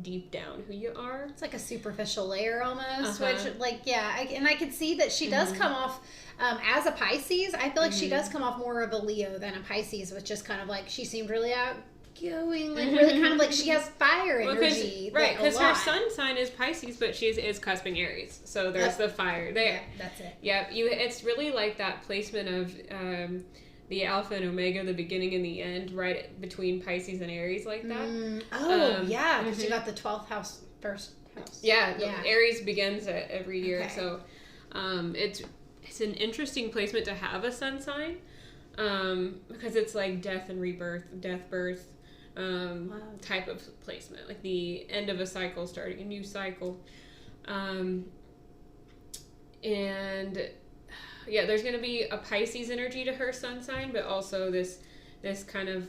deep down who you are. It's like a superficial layer almost, Uh-huh. which, like, yeah, and I can see that she does come off as a Pisces. I feel like she does come off more of a Leo than a Pisces, which just kind of like she seemed really outgoing, like really kind of like she has fire energy. Right, because her lot. sun sign is Pisces, but she is cusping Aries, so there's the fire there. Yeah, that's it. Yeah, it's really like that placement of the Alpha and Omega, the beginning and the end, right between Pisces and Aries, like that. Yeah, because you got the 12th house, first house. Yeah, Yeah. Aries begins every year, Okay. so it's an interesting placement to have a sun sign, because it's like death and rebirth, death, birth, type of placement, like the end of a cycle, starting a new cycle, and yeah, there's going to be a Pisces energy to her sun sign, but also this kind of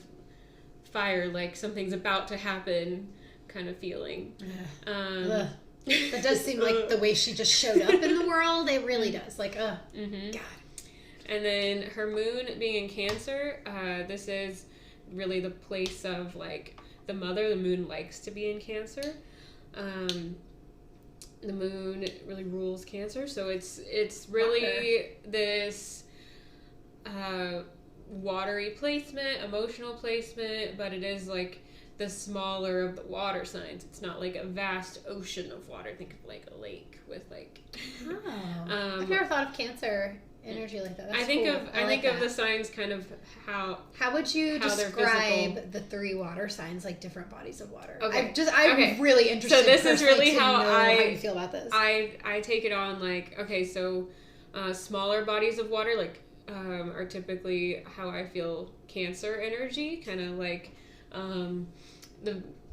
fire, like something's about to happen kind of feeling. Ugh. That does seem like the way she just showed up in the world. It really does. Like, God. And then her moon being in Cancer, this is really the place of like the mother. The moon likes to be in Cancer. the moon really rules Cancer, so it's really this watery placement, emotional placement, but it is like the smaller of the water signs. It's not like a vast ocean of water. Think of like a lake with like. I've never thought of Cancer energy like that. That's I think cool. I think of the signs kind of how. How would you describe the 3 water signs, like different bodies of water? Okay. I'm really interested. So this is really how you feel about this. I take it on like, okay, so smaller bodies of water like are typically how I feel Cancer energy, kind of like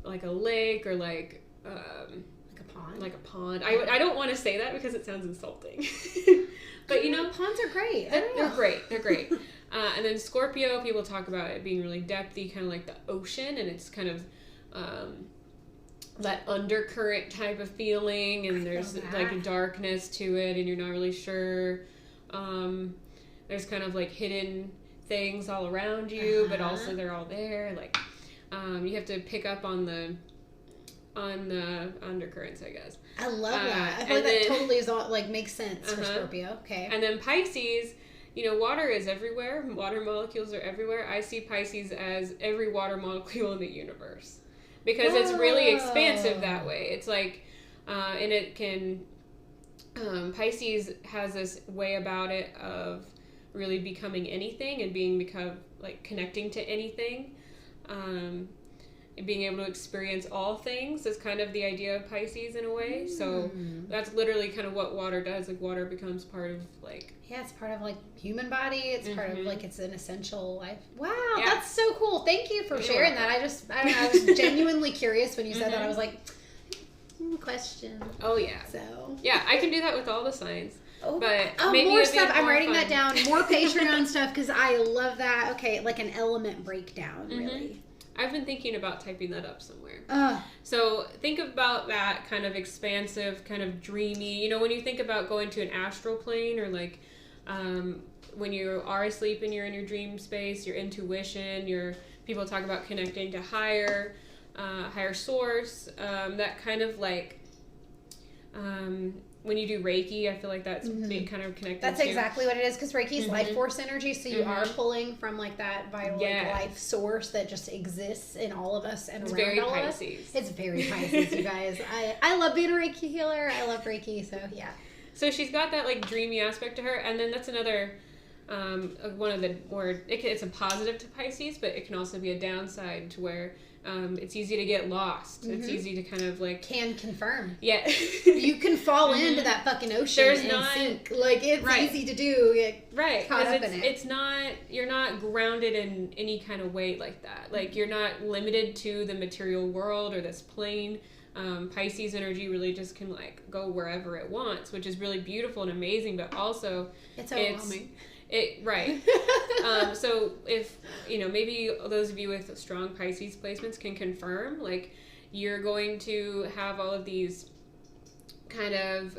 like a lake or like a pond. I don't want to say that because it sounds insulting. But you know, ponds are great. They're great. And then Scorpio, people talk about it being really depthy, kind of like the ocean, and it's kind of that undercurrent type of feeling, and there's like a darkness to it, and you're not really sure. There's kind of like hidden things all around you, but also they're all there. Like you have to pick up on the undercurrents, I guess. I love that. I feel like that totally is all, like, makes sense for Scorpio. Okay. And then Pisces, you know, water is everywhere. Water molecules are everywhere. I see Pisces as every water molecule in the universe because it's really expansive that way. It's like, and it can. Pisces has this way about it of really becoming anything and connecting to anything. Being able to experience all things is kind of the idea of Pisces in a way. So that's literally kind of what water does. Like water becomes part of like... Yeah, it's part of like human body. It's part of like, it's an essential life. Wow, that's so cool. Thank you for sharing that. I don't know, I was genuinely curious when you said that. I was like, question. Oh yeah. So... Yeah, I can do that with all the signs. Oh, but maybe more stuff. I'm writing that down. More Patreon stuff because I love that. Okay, like an element breakdown, really. I've been thinking about typing that up somewhere. So think about that kind of expansive, kind of dreamy. You know, when you think about going to an astral plane or like when you are asleep and you're in your dream space, your intuition, people talk about connecting to higher source. That kind of like when you do Reiki, I feel like that's kind of connected. That's exactly what it is, because Reiki is life force energy, so you are pulling from like that vital life source that just exists in all of us and around all of us. It's very Pisces, you guys. I love being a Reiki healer. I love Reiki, so yeah. So she's got that like dreamy aspect to her, and then that's another one of the more. It's a positive to Pisces, but it can also be a downside to where. It's easy to get lost. It's easy to kind of like... Can confirm. Yeah. You can fall into that fucking ocean sink. Like, it's easy to do. Get caught up in it. It's not... You're not grounded in any kind of way like that. Like, you're not limited to the material world or this plane. Pisces energy really just can, like, go wherever it wants, which is really beautiful and amazing, but also... It's overwhelming. So if, maybe those of you with strong Pisces placements can confirm, like, you're going to have all of these kind of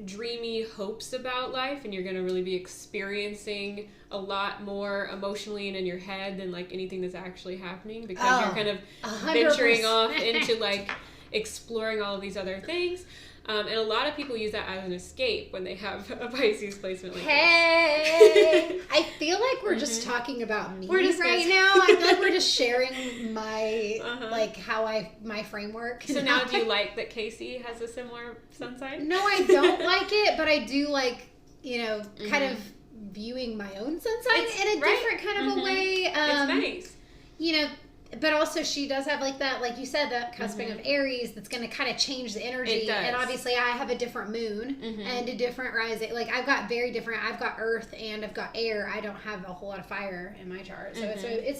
dreamy hopes about life, and you're going to really be experiencing a lot more emotionally and in your head than, like, anything that's actually happening, because you're kind of 100%. Venturing off into, like, exploring all of these other things. And a lot of people use that as an escape when they have a Pisces placement like this. I feel like we're just talking about me right now. I feel like we're just sharing my, like, my framework. So now do you like that Casey has a similar sun sign? No, I don't like it, but I do like, kind of viewing my own sun sign in a different kind of a way. It's nice. But also she does have like that, like you said, that cusping of Aries that's going to kind of change the energy. And obviously I have a different moon and a different rising. Like I've got earth and I've got air. I don't have a whole lot of fire in my chart. So it's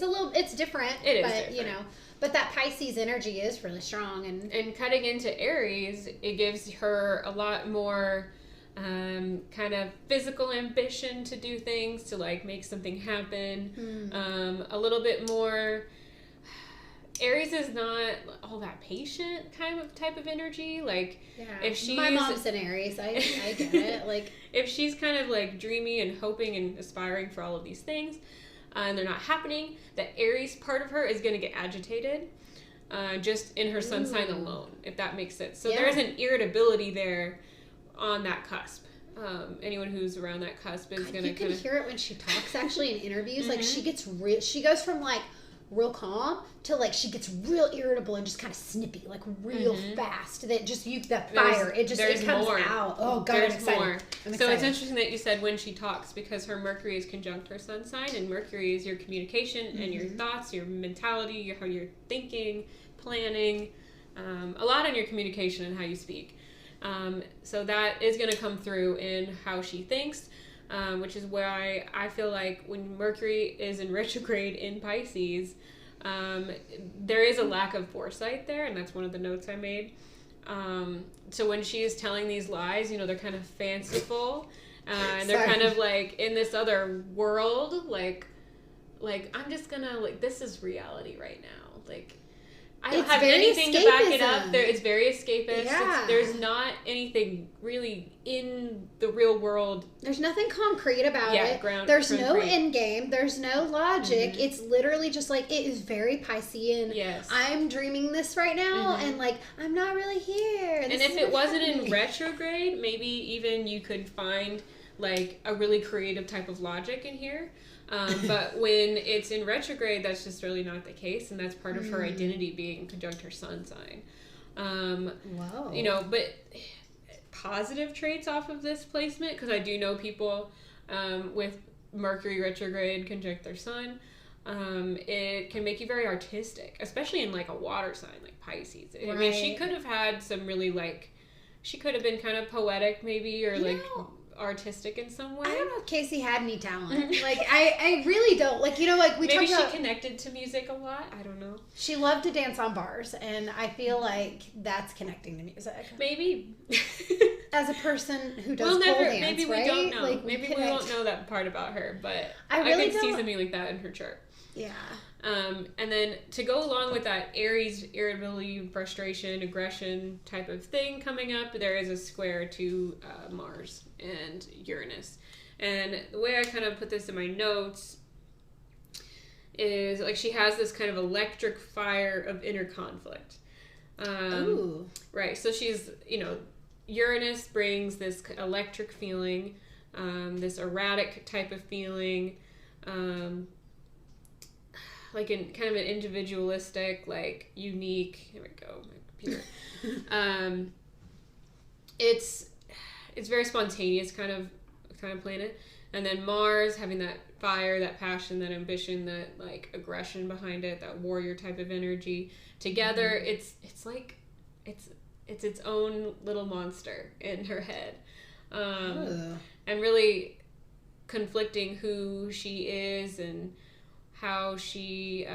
different. It is different. But that Pisces energy is really strong. And cutting into Aries, it gives her a lot more kind of physical ambition to do things, to like make something happen. A little bit more... Aries is not all that patient type of energy. Like, if she's... My mom's an Aries. I get it. Like, if she's kind of like dreamy and hoping and aspiring for all of these things, and they're not happening, the Aries part of her is going to get agitated. just in her sun sign alone, if that makes sense. So there's an irritability there on that cusp. Anyone who's around that cusp is going to kind of... hear it when she talks, actually, in interviews. Like, she goes from, like, real calm to, like, she gets real irritable and just kind of snippy, like, real fast. That just, that fire, it comes out. Oh, God, I'm excited. I'm excited. So it's interesting that you said when she talks, because her Mercury is conjunct her sun sign, and Mercury is your communication and your thoughts, your mentality, how you're thinking, planning, a lot on your communication and how you speak. So that is going to come through in how she thinks, which is why I feel like when Mercury is in retrograde in Pisces, there is a lack of foresight there, and that's one of the notes I made. So when she is telling these lies, they're kind of fanciful, and they're kind of like in this other world, like I'm just gonna, like, this is reality right now, like, I don't have anything to back it up. It's very escapist. Yeah. There's not anything really in the real world. There's nothing concrete about it. There's no end game. There's no logic. It's literally just like, it is very Piscean. Yes. I'm dreaming this right now, and like, I'm not really here. And if it wasn't in retrograde, maybe even you could find like a really creative type of logic in here. But when it's in retrograde, that's just really not the case, and that's part of her identity being conjunct her sun sign. Whoa. But positive traits off of this placement, because I do know people with Mercury retrograde conjunct their sun, it can make you very artistic, especially in like a water sign like Pisces. I mean, she could have had some really, like, she could have been kind of poetic maybe, or artistic in some way. I don't know if Casey had any talent. Like, I really don't. Like, like we maybe talked about, she connected to music a lot. I don't know. She loved to dance on bars, and I feel like that's connecting to music. Maybe. As a person who does pole dance, maybe we right? don't know. Like, maybe we won't know that part about her, but I really could see something like that in her chart. Yeah. And then to go along with that Aries irritability, frustration, aggression type of thing coming up, there is a square to Mars and Uranus. And the way I kind of put this in my notes is, like, she has this kind of electric fire of inner conflict. Ooh. Right. So she's, Uranus brings this electric feeling, this erratic type of feeling, like in kind of an individualistic, like unique. Here we go, my computer. It's very spontaneous kind of planet, and then Mars having that fire, that passion, that ambition, that like aggression behind it, that warrior type of energy. Together, it's like it's its own little monster in her head, and really conflicting who she is and how she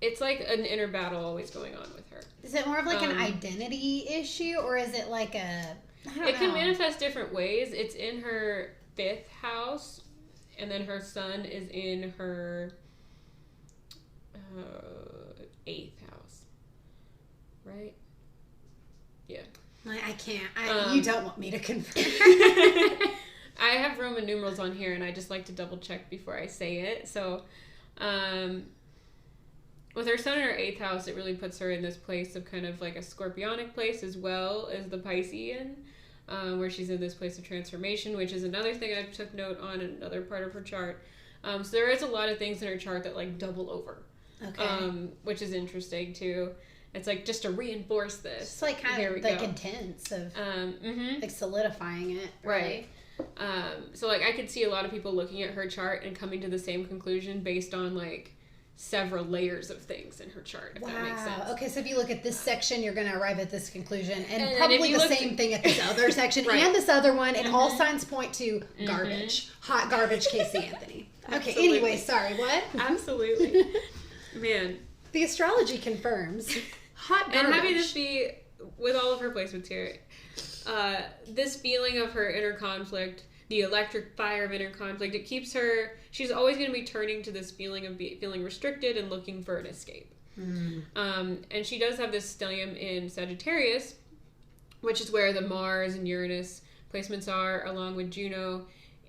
it's like an inner battle always going on with her. Is it more of like an identity issue, or is it like a, I don't know. It can manifest different ways. It's in her 5th house, and then her sun is in her 8th house, right? Yeah. I can't. You don't want me to confirm. I have Roman numerals on here, and I just like to double check before I say it. So, with her sun in her 8th house, it really puts her in this place of kind of like a scorpionic place, as well as the Piscean, where she's in this place of transformation, which is another thing I took note on in another part of her chart. So there is a lot of things in her chart that like double over, which is interesting too. It's like just to reinforce this. It's like kind of like intense of like solidifying it, right? So like I could see a lot of people looking at her chart and coming to the same conclusion based on like several layers of things in her chart, if that makes sense. Okay, so if you look at this section, you're going to arrive at this conclusion, and probably the same thing at this other section and this other one, and all signs point to garbage. Hot garbage, Casey Anthony. Okay, anyway, sorry, what? Absolutely. Man. The astrology confirms. Hot garbage. And having this be, with all of her placements here, this feeling of her inner conflict, the electric fire of inner conflict, it keeps her, she's always going to be turning to this feeling of feeling restricted and looking for an escape. And she does have this stellium in Sagittarius, which is where the Mars and Uranus placements are, along with Juno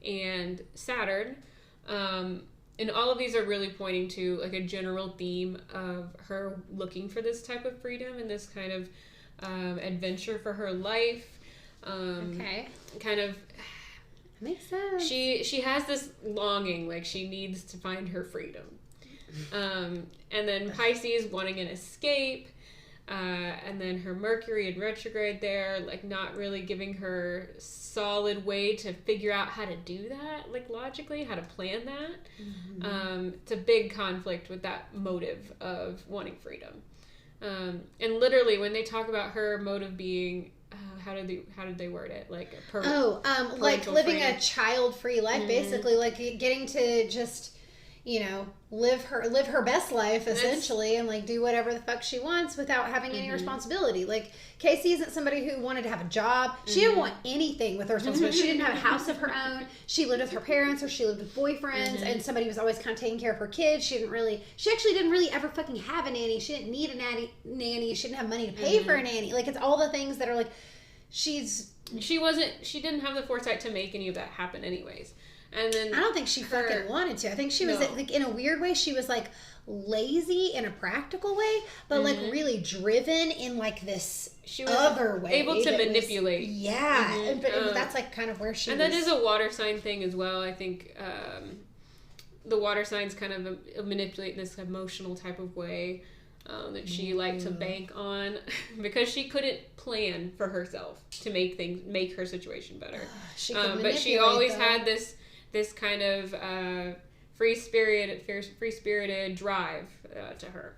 and Saturn. and all of these are really pointing to like a general theme of her looking for this type of freedom and this kind of adventure for her life. Okay. Kind of makes sense. She has this longing, like she needs to find her freedom. And then Pisces wanting an escape. And then her Mercury in retrograde there, like not really giving her solid way to figure out how to do that, like logically, how to plan that. It's a big conflict with that motive of wanting freedom. And literally when they talk about her motive being, how did they word it? Like like living a child-free life, basically, like getting to just, you know, live her best life essentially, and like do whatever the fuck she wants without having any responsibility. Like Casey isn't somebody who wanted to have a job. She didn't want anything with her responsibility. She didn't have a house of her own. She lived with her parents or she lived with boyfriends, and somebody was always kind of taking care of her kids. She actually didn't really ever fucking have a nanny. She didn't need a nanny. She didn't have money to pay for a nanny. Like, it's all the things that are like, she didn't have the foresight to make any of that happen anyways. And then I don't think she fucking wanted to. I think she was like, in a weird way, she was like lazy in a practical way, but like really driven in like this she was other way, able to manipulate. But that's like kind of where she. And that is a water sign thing as well. I think the water signs kind of manipulate in this emotional type of way that she liked to bank on because she couldn't plan for herself to make her situation better. But she always had this kind of free-spirited drive to her.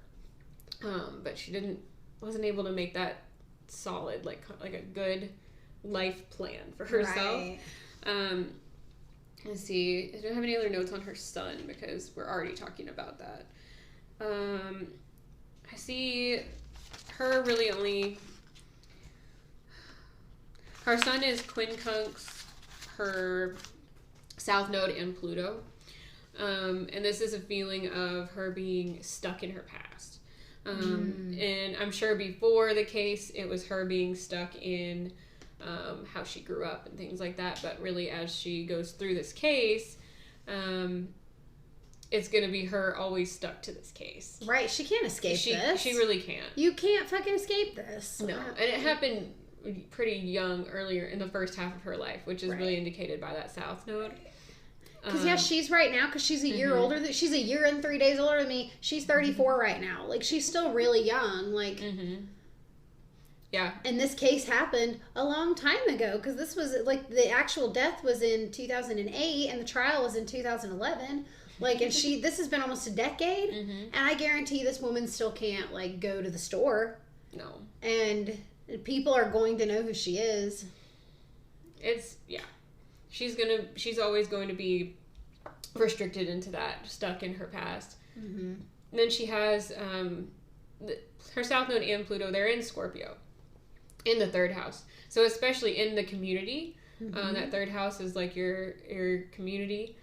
But she wasn't able to make that solid, like a good life plan for herself. Right. Let's see. I don't have any other notes on her sun because we're already talking about that. I see her really only... Her sun is quincunx, her South Node, and Pluto. And this is a feeling of her being stuck in her past. And I'm sure before the case, it was her being stuck in how she grew up and things like that. But really, as she goes through this case, it's going to be her always stuck to this case. Right. She can't escape this. She really can't. You can't fucking escape this. No. And it happened pretty young, earlier in the first half of her life, which is really indicated by that South Node. Because she's right now, because she's a year older. She's a year and 3 days older than me. She's 34 right now. Like, she's still really young. Like, yeah. And this case happened a long time ago, because this was, like, the actual death was in 2008, and the trial was in 2011. Like, and this has been almost a decade, and I guarantee this woman still can't, like, go to the store. No. And people are going to know who she is. She's always going to be restricted into that, stuck in her past. And then she has her South Node and Pluto, they're in Scorpio, in the third house. So especially in the community, that third house is like your community.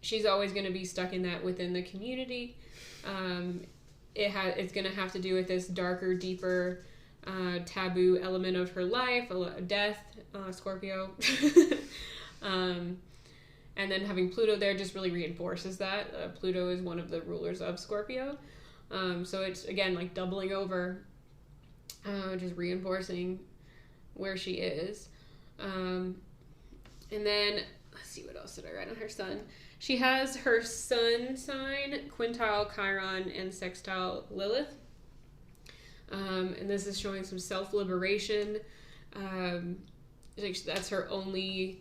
She's always going to be stuck in that within the community. It's going to have to do with this darker, deeper, taboo element of her life, death, Scorpio. And then having Pluto there just really reinforces that. Pluto is one of the rulers of Scorpio. So it's, again, like doubling over, just reinforcing where she is. And then, let's see, what else did I write on her sun? She has her sun sign, quintile Chiron, and sextile Lilith. And this is showing some self-liberation. That's her only...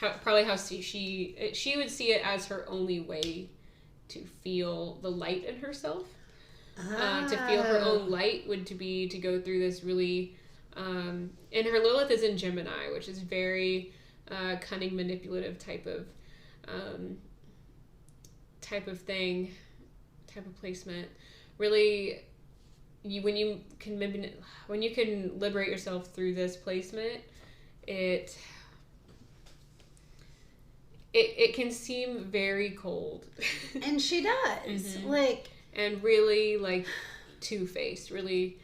how she would see it as her only way to feel the light in herself. To feel her own light would be to go through this really... and her Lilith is in Gemini, which is very cunning, manipulative type of thing, type of placement. Really, when you can liberate yourself through this placement, it can seem very cold. And she does. And really, like, two-faced. Really,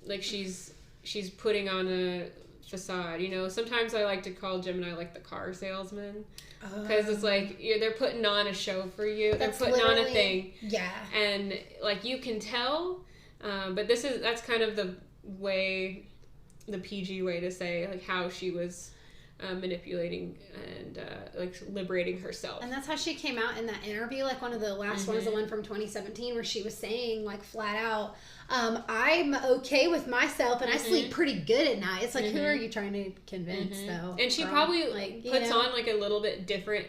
like, she's putting on facade. You know, sometimes I like to call Gemini like the car salesman, because it's like they're putting on a show for you. They're putting on a thing. Yeah. And like you can tell, but that's kind of the PG way to say like how she was manipulating and like liberating herself. And that's how she came out in that interview, like one of the last ones, the one from 2017, where she was saying like flat out, I'm okay with myself and I sleep pretty good at night. It's like, who are you trying to convince though? And she probably like puts on like a little bit different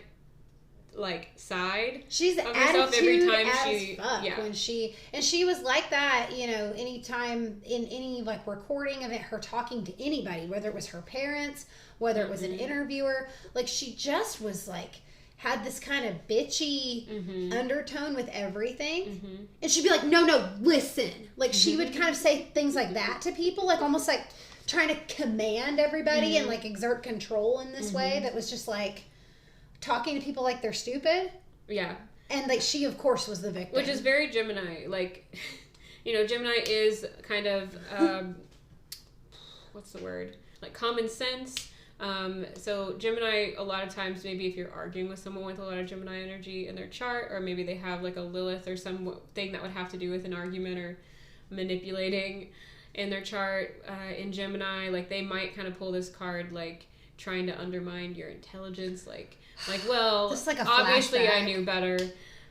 like side she's of herself every time when she was like that, you know, anytime in any like recording of it, her talking to anybody, whether it was her parents, whether it was an interviewer, like she just was like had this kind of bitchy undertone with everything, and she'd be like, no, listen, like she would kind of say things like that to people, like almost like trying to command everybody and like exert control in this way that was just like talking to people like they're stupid. Yeah. And like she of course was the victim. Which is very Gemini. Like, you know, Gemini is kind of what's the word? Like common sense. So Gemini, a lot of times, maybe if you're arguing with someone with a lot of Gemini energy in their chart, or maybe they have like a Lilith or something that would have to do with an argument or manipulating in their chart, in Gemini, like they might kind of pull this card like trying to undermine your intelligence, like well, like a obviously flashback. I knew better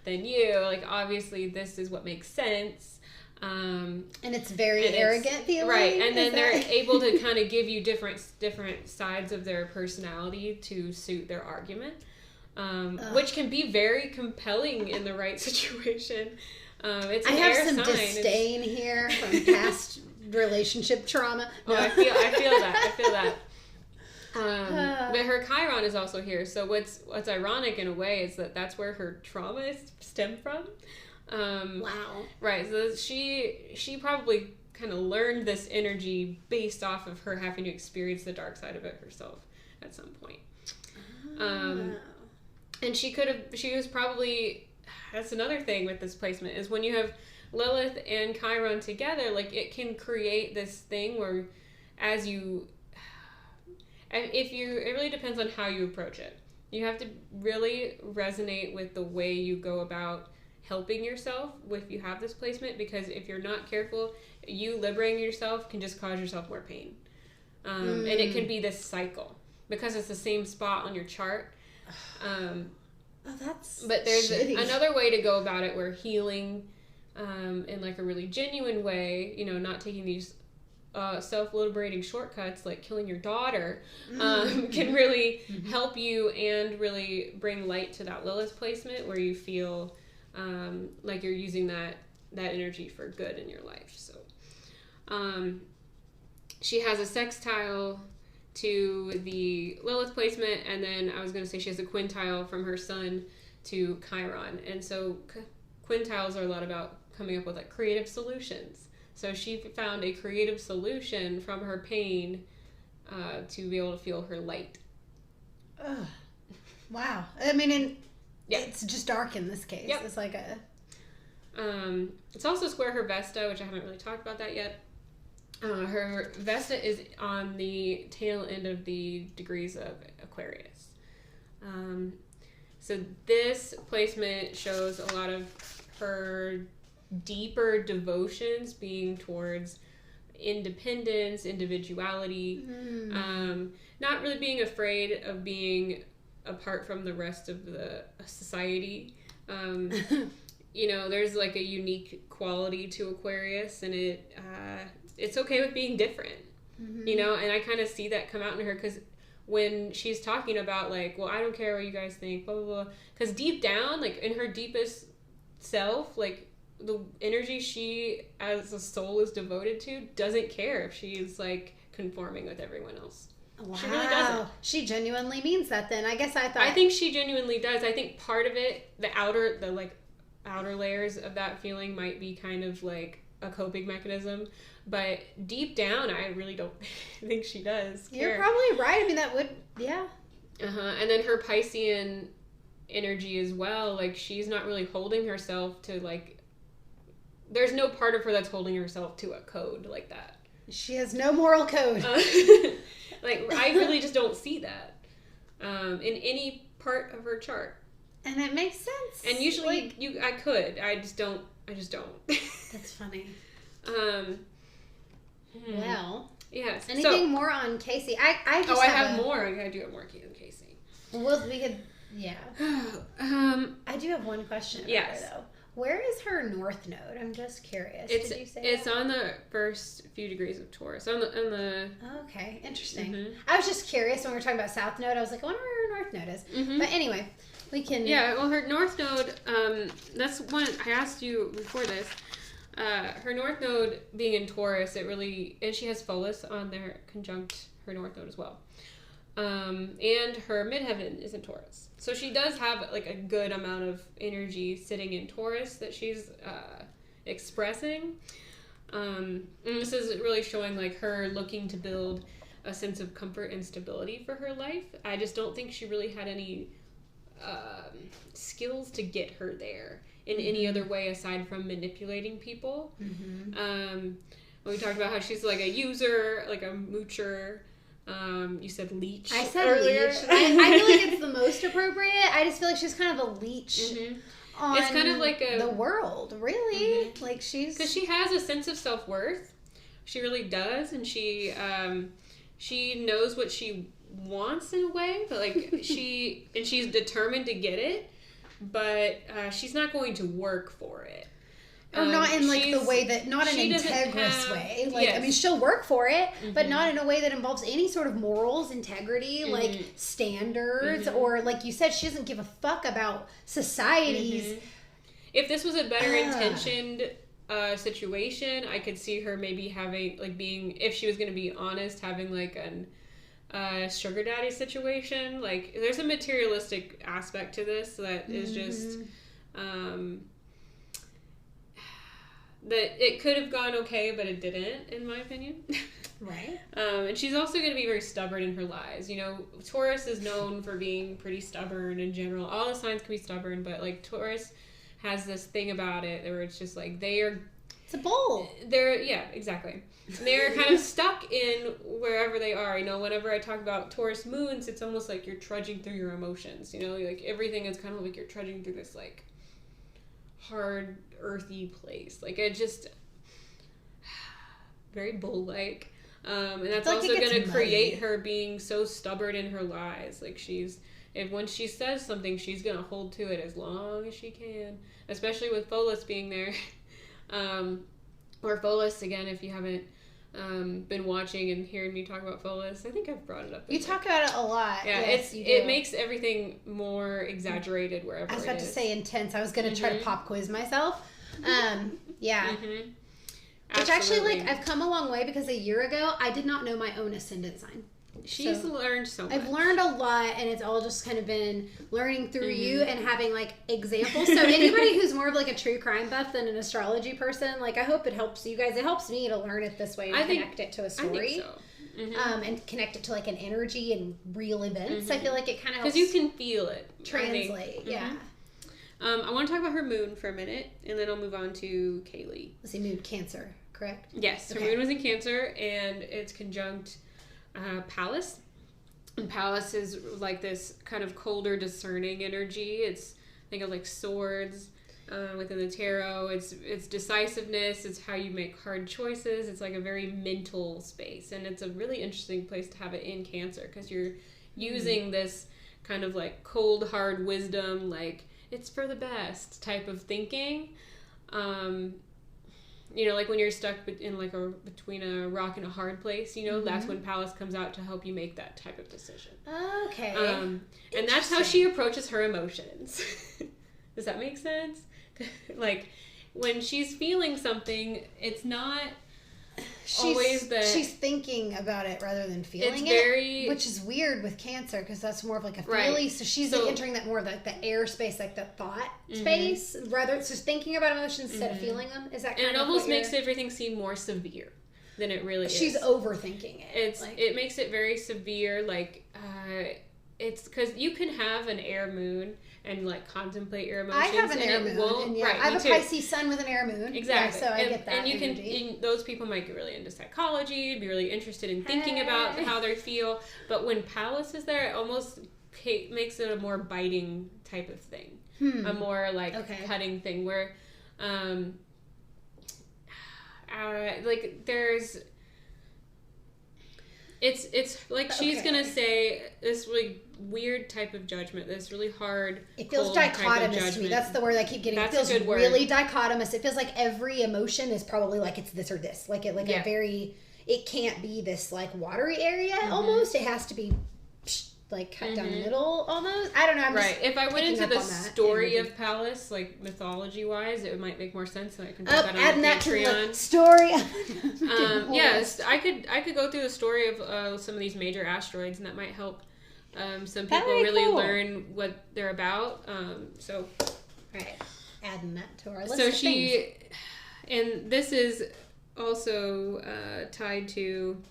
than you, like obviously this is what makes sense, and it's very arrogant feeling, right? And then they're able to kind of give you different sides of their personality to suit their argument, which can be very compelling in the right situation. It's an air sign. I have some disdain here from past relationship trauma. No. Oh, I feel that. But her Chiron is also here, so what's ironic in a way is that that's where her trauma is stemmed from. Wow. Right, so she probably kind of learned this energy based off of her having to experience the dark side of it herself at some point. And she was probably, that's another thing with this placement, is when you have Lilith and Chiron together, like it can create this thing where it really depends on how you approach it. You have to really resonate with the way you go about helping yourself if you have this placement, because if you're not careful, you liberating yourself can just cause yourself more pain. And it can be this cycle because it's the same spot on your chart. But there's another way to go about it where healing in like a really genuine way, you know, not taking these self-liberating shortcuts like killing your daughter, can really help you and really bring light to that Lilith placement where you feel like you're using that energy for good in your life. So she has a sextile to the Lilith placement, and then I was going to say she has a quintile from her sun to Chiron. And so quintiles are a lot about coming up with like creative solutions. So she found a creative solution from her pain to be able to feel her light. Wow. I mean, it's just dark in this case. Yep. It's like a... it's also square her Vesta, which I haven't really talked about that yet. Her Vesta is on the tail end of the degrees of Aquarius. So this placement shows a lot of her deeper devotions being towards independence, individuality, not really being afraid of being apart from the rest of the society. You know, there's like a unique quality to Aquarius, and it's okay with being different, you know, and I kind of see that come out in her, because when she's talking about like, well, I don't care what you guys think, blah, blah, blah, because deep down, like in her deepest self, like the energy she as a soul is devoted to doesn't care if she's like conforming with everyone else. Wow. She really doesn't. She genuinely means that then. I guess I think she genuinely does. I think part of it, the outer layers of that feeling might be kind of like a coping mechanism, but deep down I really don't think she does care. You're probably right. I mean, that would, yeah. And then her Piscean energy as well, like she's not really holding herself to like, there's no part of her that's holding herself to a code like that. She has no moral code. Like, I really just don't see that in any part of her chart. And it makes sense. And usually, I could. I just don't. That's funny. Well. Yes. Anything more on Casey? I have more. I do have more on Casey. Well, we could. Yeah. I do have one question about her, though. Where is her north node? I'm just curious. Did you say it's on the first few degrees of Taurus. On the. Okay, interesting. Mm-hmm. I was just curious when we were talking about south node. I was like, I wonder where her north node is. Mm-hmm. But anyway, we can. Yeah. Well, her north node. That's one I asked you before this. Her north node being in Taurus, and she has Pholus on there conjunct her north node as well. And her midheaven is in Taurus. So she does have like a good amount of energy sitting in Taurus that she's expressing. And this is really showing like her looking to build a sense of comfort and stability for her life. I just don't think she really had any skills to get her there in any other way aside from manipulating people. Mm-hmm. We talked about how she's like a user, like a moocher. You said leech. I said earlier. Leech. I feel like it's the most appropriate. I just feel like she's kind of a leech. Mm-hmm. On it's kind of like the world, really. Mm-hmm. Like because she has a sense of self-worth. She really does, and she knows what she wants in a way, but like she's determined to get it, but she's not going to work for it. Or not in like the way that, not an integrous way. Like, yes. I mean, she'll work for it, but not in a way that involves any sort of morals, integrity, like standards, or like you said, she doesn't give a fuck about society's. If this was a better intentioned situation, I could see her maybe having, like being, if she was going to be honest, having like an sugar daddy situation. Like there's a materialistic aspect to this that is just, that it could have gone okay, but it didn't, in my opinion. Right. And she's also going to be very stubborn in her lies. You know, Taurus is known for being pretty stubborn in general. All the signs can be stubborn, but like Taurus has this thing about it where it's just like it's a bull. Yeah, exactly. They're kind of stuck in wherever they are. You know, whenever I talk about Taurus moons, it's almost like you're trudging through your emotions. You know, like everything is kind of like you're trudging through this like hard, earthy place. Like it just very bull-like. And that's like also going to create her being so stubborn in her lies. Like when she says something, she's going to hold to it as long as she can. Especially with Pholus being there. Or Pholus, again, if you haven't been watching and hearing me talk about Pholus, I think I've brought it up. You talk about it a lot. Yeah, yes, it makes everything more exaggerated wherever it is. I was about to say intense. I was going to try to pop quiz myself. Yeah. Which actually, like, I've come a long way because a year ago, I did not know my own ascendant sign. She's learned so much. I've learned a lot, and it's all just kind of been learning through you and having, like, examples. So anybody who's more of, like, a true crime buff than an astrology person, like, I hope it helps you guys. It helps me to learn it this way and connect it to a story. I think so. And connect it to, like, an energy and real events. I feel like it kind of helps. Because you can feel it. Translate, yeah. I want to talk about her moon for a minute, and then I'll move on to CAYLEE. Let's see, moon Cancer, correct? Yes, her moon was in Cancer, and it's conjunct Pallas. And Pallas is like this kind of colder, discerning energy. It's, think of like swords within the tarot. It's decisiveness. It's how you make hard choices. It's like a very mental space, and it's a really interesting place to have it in Cancer because you're using this kind of like cold, hard wisdom, like it's for the best type of thinking. You know, like when you're stuck in like between a rock and a hard place, you know, that's when Pallas comes out to help you make that type of decision. Okay. And that's how she approaches her emotions. Does that make sense? Like when she's feeling something, it's not always that she's thinking about it rather than feeling it, which is weird with Cancer because that's more of like a feeling. So she's like entering that more of like the air space, like the thought space, rather it's just thinking about emotions instead of feeling them. Is that kind and it almost makes everything seem more severe than it really is. She's overthinking it. It makes it very severe. Like it's because you can have an air moon and like contemplate your emotions. I have an air moon. And right, I have a Pisces sun with an air moon. Exactly. Yeah, so I get that. And you energy. those people might get really into psychology, be really interested in thinking about how they feel. But when Pallas is there, it almost makes it a more biting type of thing. A more like cutting thing where, like there's. It's like she's gonna say this really weird type of judgment, this really hard. It feels dichotomous to me. That's the word I keep getting. It feels really dichotomous. It feels like every emotion is probably like it's this or this. Like a very. It can't be this like watery area almost. It has to be like cut down the middle almost. I don't know. I'm right. If I went into the story of Pallas, like mythology wise, it might make more sense, and I can put that on adding that Patreon. to the story. Yes, I could go through the story of some of these major asteroids, and that might help some people really learn what they're about. Right, adding that to our list. So and this is also tied to.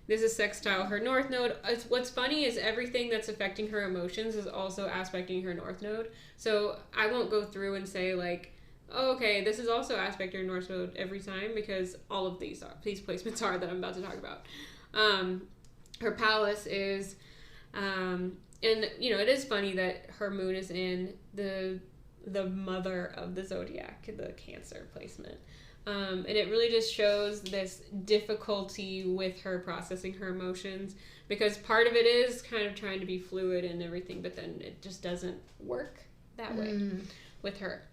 This is sextile her North Node. What's funny is everything that's affecting her emotions is also aspecting her North Node. So I won't go through and say like, oh, okay, this is also aspecting her North Node every time, because all of these placements are that I'm about to talk about. Her Pallas is, and it is funny that her moon is in the mother of the zodiac, the Cancer placement. And it really just shows this difficulty with her processing her emotions, because part of it is kind of trying to be fluid and everything, but then it just doesn't work that way with her.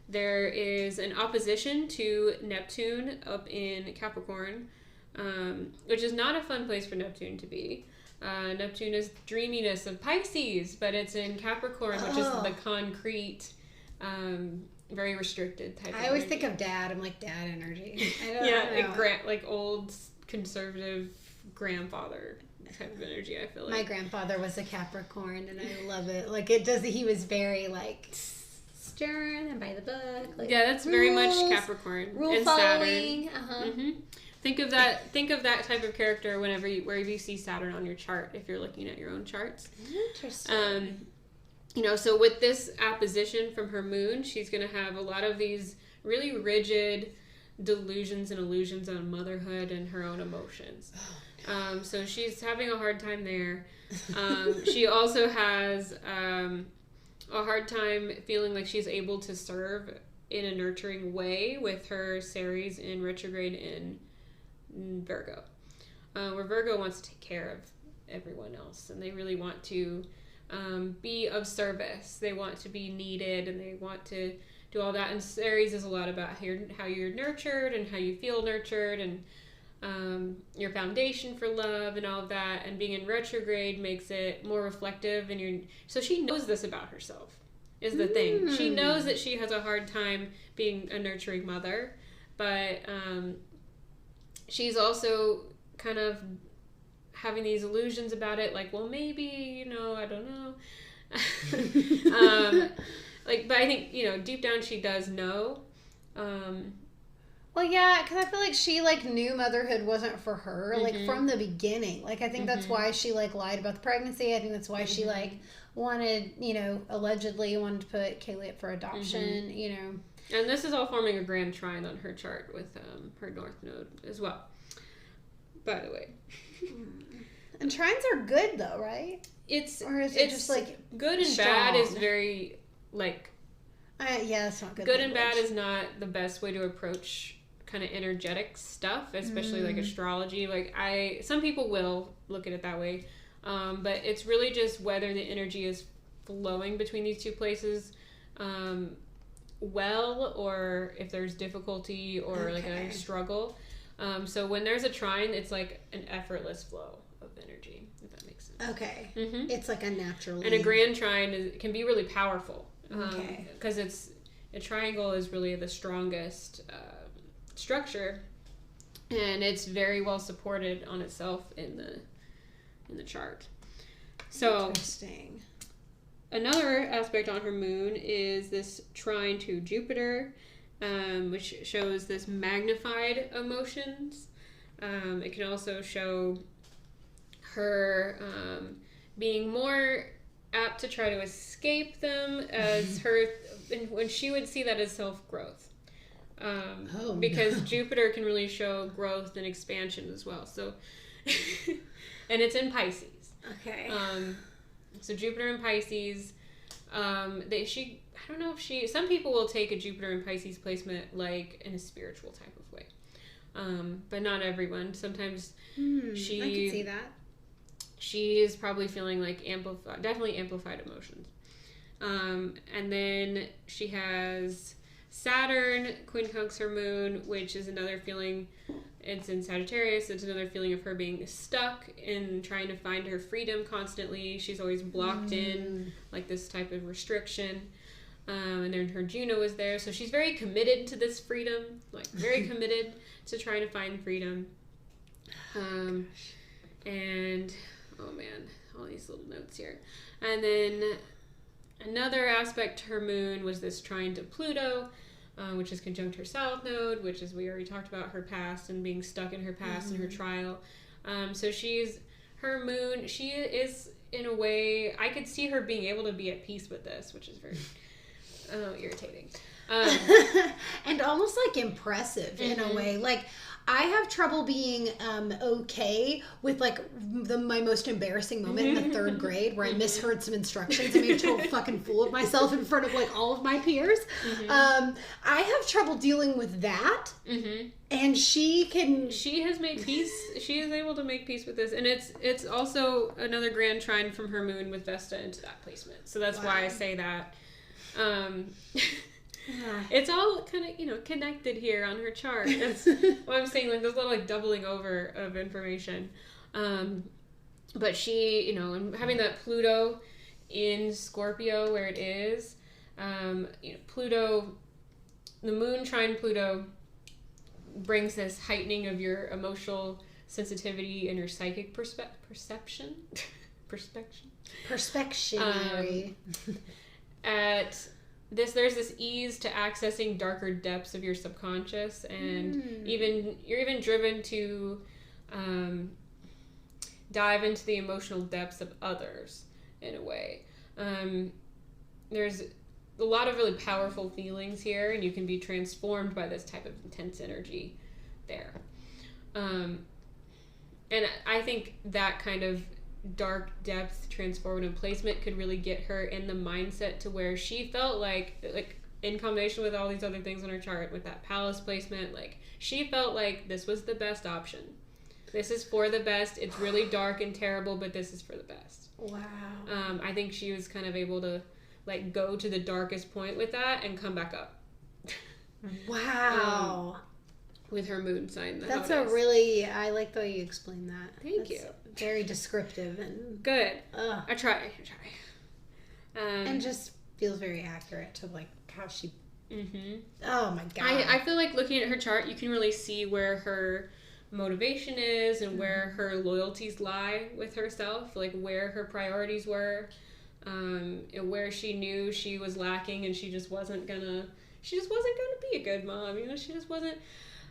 There is an opposition to Neptune up in Capricorn, which is not a fun place for Neptune to be. Neptune is dreaminess of Pisces, but it's in Capricorn, which is the concrete, very restricted type of always energy. think of dad. I'm like dad energy. I don't know. Like old conservative grandfather type of energy, I feel like. My grandfather was a Capricorn, and I love it. Like he was very like stern and by the book. Like, yeah, that's very much Capricorn. Rule and following. Saturn. Think of that type of character wherever you see Saturn on your chart, if you're looking at your own charts. Interesting. So with this opposition from her moon, she's going to have a lot of these really rigid delusions and illusions on motherhood and her own emotions. So she's having a hard time there. She also has a hard time feeling like she's able to serve in a nurturing way with her Ceres in retrograde in Virgo, where Virgo wants to take care of everyone else, and they really want to be of service. They want to be needed, and they want to do all that. And Ceres is a lot about how you're nurtured and how you feel nurtured, and your foundation for love and all of that. And being in retrograde makes it more reflective. So she knows this about herself, is the thing. She knows that she has a hard time being a nurturing mother, but she's also kind of having these illusions about it, like, well, maybe, I don't know. But I think, deep down she does know. Well, yeah, because I feel like she, knew motherhood wasn't for her, from the beginning. I think that's why she, lied about the pregnancy. I think that's why she, wanted, allegedly wanted to put CAYLEE up for adoption, And this is all forming a grand trine on her chart with her North Node as well, by the way. And trines are good, though, right? Or is it just good and strong? bad is very yeah, that's not good. Good and bad is not the best way to approach kind of energetic stuff, especially astrology. Some people will look at it that way, but it's really just whether the energy is flowing between these two places well, or if there's difficulty or a struggle. So when there's a trine, it's like an effortless flow of energy, if that makes sense. Okay. It's like a natural. And a grand trine can be really powerful. Because a triangle is really the strongest structure, and it's very well supported on itself in the chart. So interesting. Another aspect on her moon is this trine to Jupiter, which shows this magnified emotions. It can also show her being more apt to try to escape them as her, when she would see that as self-growth. Because Jupiter can really show growth and expansion as well. So, and it's in Pisces. Okay. So Jupiter in Pisces, I don't know if some people will take a Jupiter in Pisces placement like in a spiritual type of way. But not everyone. Sometimes I can see that. She is probably feeling like definitely amplified emotions. And then she has Saturn quincunx her moon, which is another feeling. It's in Sagittarius. It's another feeling of her being stuck in trying to find her freedom constantly. She's always blocked in like this type of restriction. And then her Juno is there. So she's very committed to this freedom, like very committed to trying to find freedom. And oh man, all these little notes here. And then another aspect to her moon was this trine to Pluto, which is conjunct her south node, which is, we already talked about her past and being stuck in her past and her trial. So her moon, she is in a way, I could see her being able to be at peace with this, which is very irritating. And almost like impressive in a way. Like, I have trouble being okay with like my most embarrassing moment in the third grade where I misheard some instructions and made a total fucking fool of myself in front of like all of my peers. I have trouble dealing with that. And she has made peace. She is able to make peace with this, and it's also another grand trine from her moon with Vesta into that placement. So that's why I say that. It's all kind of, connected here on her chart. That's what I'm saying, like, there's a little, like, doubling over of information. But she, and having that Pluto in Scorpio where it is, Pluto, the moon trine Pluto brings this heightening of your emotional sensitivity and your psychic perception. There's this ease to accessing darker depths of your subconscious, and you're even driven to dive into the emotional depths of others in a way. There's a lot of really powerful feelings here, and you can be transformed by this type of intense energy there. And I think that kind of dark depth transformative placement could really get her in the mindset to where she felt like in combination with all these other things on her chart with that palace placement, like she felt like this was the best option. This is for the best. It's really dark and terrible, but this is for the best. Wow. I think she was kind of able to like go to the darkest point with that and come back up. Wow. With her moon sign. That's I like the way you explain that. Thank you. Very descriptive and good. I try. And just feels very accurate to like how she. Oh my god. I feel like looking at her chart, you can really see where her motivation is and where her loyalties lie with herself, like where her priorities were, and where she knew she was lacking, and she just wasn't gonna be a good mom. She just wasn't.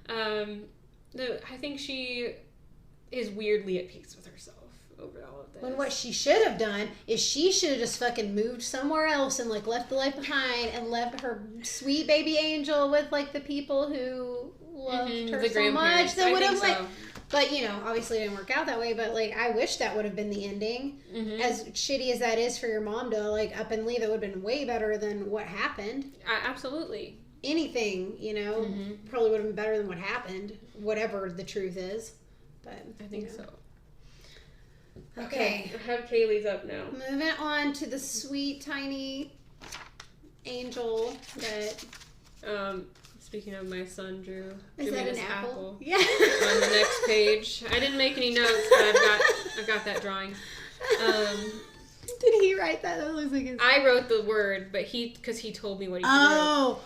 I think she is weirdly at peace with herself over all of this. When what she should have done is she should have just fucking moved somewhere else and like left the life behind and left her sweet baby angel with like the people who loved her so much. That would have but obviously it didn't work out that way. But like I wish that would have been the ending. As shitty as that is for your mom to like up and leave, it would have been way better than what happened. Absolutely. Anything, probably would have been better than what happened, whatever the truth is. But I think so. Okay. I have CAYLEE's up now. Moving on to the sweet, tiny angel that... Speaking of, my son drew is that me an this apple? Yeah. On the next page. I didn't make any notes, but I've got that drawing. Did he write that? That looks like his... I wrote the word, but because he told me what he wrote. Oh!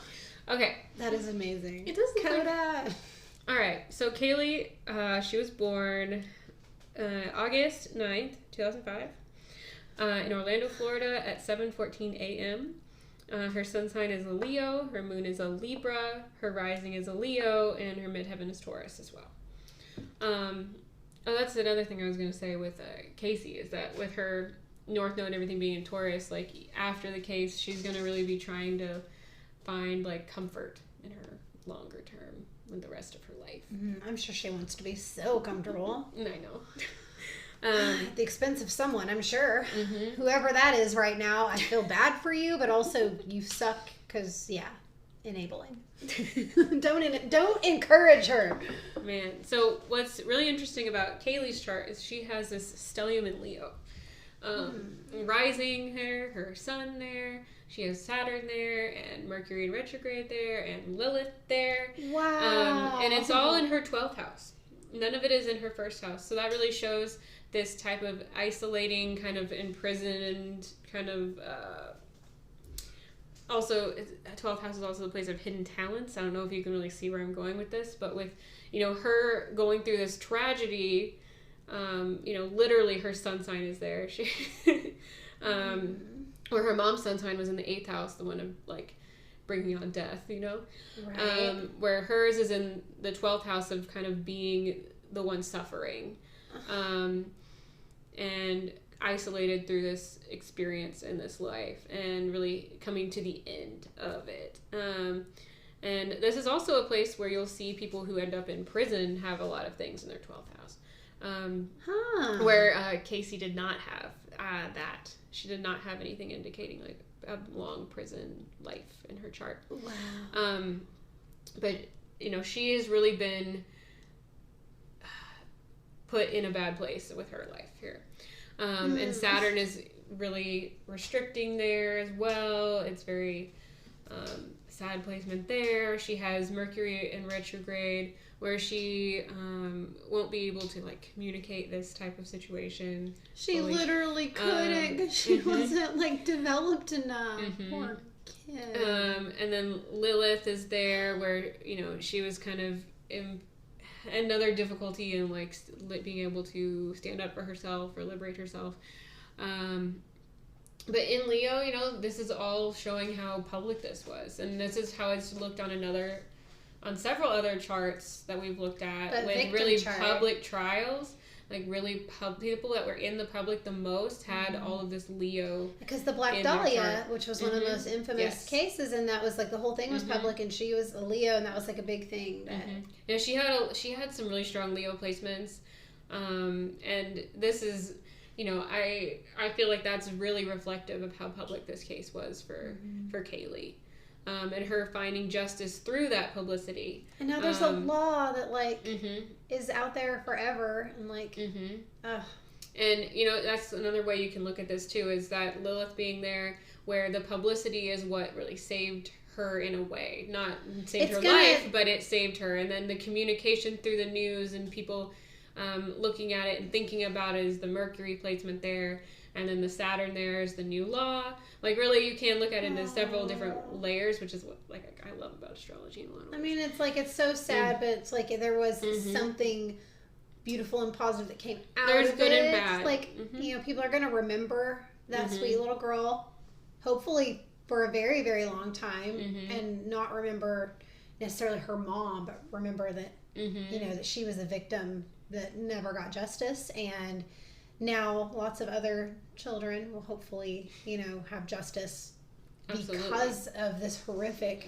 Okay. That is amazing. It does look Coda. Alright, so CAYLEE, she was born August 9th, 2005, in Orlando, Florida at 7:14 a.m. Her sun sign is a Leo, her moon is a Libra, her rising is a Leo, and her midheaven is Taurus as well. Oh, that's another thing I was going to say with Casey, is that with her North Node and everything being in Taurus, like, after the case, she's going to really be trying to find, like, comfort in her longer term with the rest of her life. I'm sure she wants to be so comfortable. I know. At the expense of someone, I'm sure. Whoever that is right now, I feel bad for you, but also you suck because, enabling. Don't encourage her. Man, so what's really interesting about CAYLEE's chart is she has this stellium in Leo. Rising there, her sun there, she has Saturn there, and Mercury in retrograde there, and Lilith there. Wow. And it's all in her 12th house. None of it is in her first house. So that really shows this type of isolating, kind of imprisoned, kind of... also, 12th house is also the place of hidden talents. I don't know if you can really see where I'm going with this, but with, her going through this tragedy, literally her sun sign is there. She, where her mom's sun sign was in the 8th house, the one of, like, bringing on death, Right. where hers is in the 12th house of kind of being the one suffering, and isolated through this experience in this life and really coming to the end of it. And this is also a place where you'll see people who end up in prison have a lot of things in their 12th house. Where Casey did not have that. She did not have anything indicating like a long prison life in her chart. Wow. But, she has really been put in a bad place with her life here. And Saturn is really restricting there as well. It's very sad placement there. She has Mercury in retrograde, where she won't be able to, like, communicate this type of situation. She literally couldn't because she wasn't, like, developed enough. Poor kid. And then Lilith is there, where, she was kind of in another difficulty in, like, being able to stand up for herself or liberate herself. But in Leo, this is all showing how public this was. And this is how it's looked on several other charts that we've looked at, but with really public trials. Like, really people that were in the public the most had all of this Leo. Because the Black Dahlia, which was one of the most infamous cases, and that was, like, the whole thing was public, and she was a Leo, and that was, like, a big thing. Yeah, she had some really strong Leo placements, and this is, I feel like that's really reflective of how public this case was for CAYLEE. And her finding justice through that publicity. And now there's a law that, like, is out there forever, and, like, And, that's another way you can look at this, too, is that Lilith being there, where the publicity is what really saved her in a way. Not saved her life, but it saved her. And then the communication through the news and people looking at it and thinking about it is the Mercury placement there. And then the Saturn there is the new law. Like, really, you can look at it in several different layers, which is what, like, I love about astrology in a lot of ways. I mean, it's like, it's so sad, but it's like there was something beautiful and positive that came out of it. There's good and bad. Like, people are going to remember that sweet little girl, hopefully for a very, very long time, and not remember necessarily her mom, but remember that, that she was a victim that never got justice, and now lots of other children will hopefully, have justice because of this horrific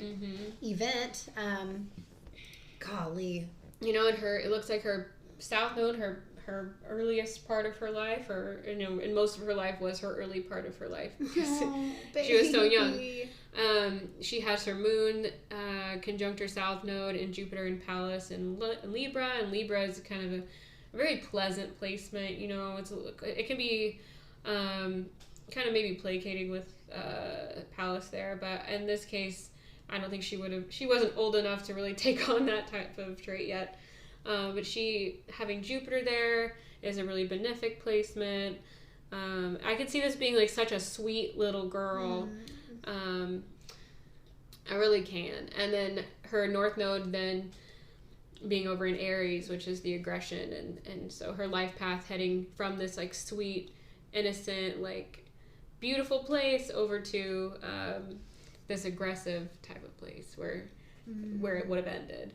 event. Golly. And it looks like her South Node, her earliest part of her life, or, and most of her life was her early part of her life. She was so young. She has her Moon conjunct her South Node, and Jupiter in Pallas and Libra, and Libra is kind of a very pleasant placement. It can be kind of maybe placating with Pallas there, but in this case, I don't think she wasn't old enough to really take on that type of trait yet. But she having Jupiter there is a really benefic placement. I could see this being like such a sweet little girl. I really can. And then her North Node then being over in Aries, which is the aggression, and so her life path heading from this like sweet, innocent, like beautiful place over to this aggressive type of place where it would have ended.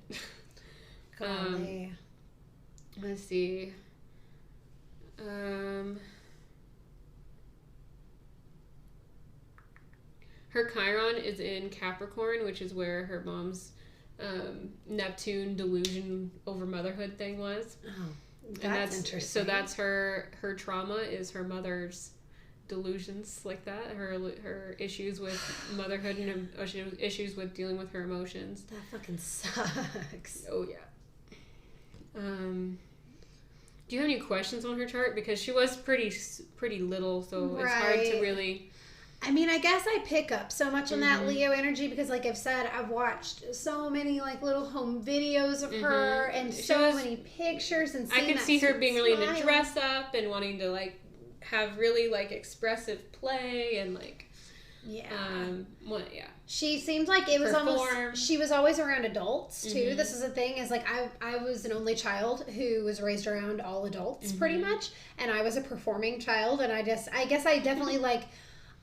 Let's see. Her Chiron is in Capricorn, which is where her mom's Neptune delusion over motherhood thing was. Oh, that's interesting. So that's her trauma is her mother's delusions like that. Her issues with motherhood and issues with dealing with her emotions. That fucking sucks. Oh yeah. Do you have any questions on her chart? Because she was pretty little, so it's hard to really. I mean, I guess I pick up so much on that Leo energy because, like I've said, I've watched so many like little home videos of her and so many pictures, and I could see her being really into dress up and wanting to like have really like expressive play and like she seemed like it was almost she was always around adults too. This is the thing, is like I was an only child who was raised around all adults pretty much, and I was a performing child, and I guess I definitely like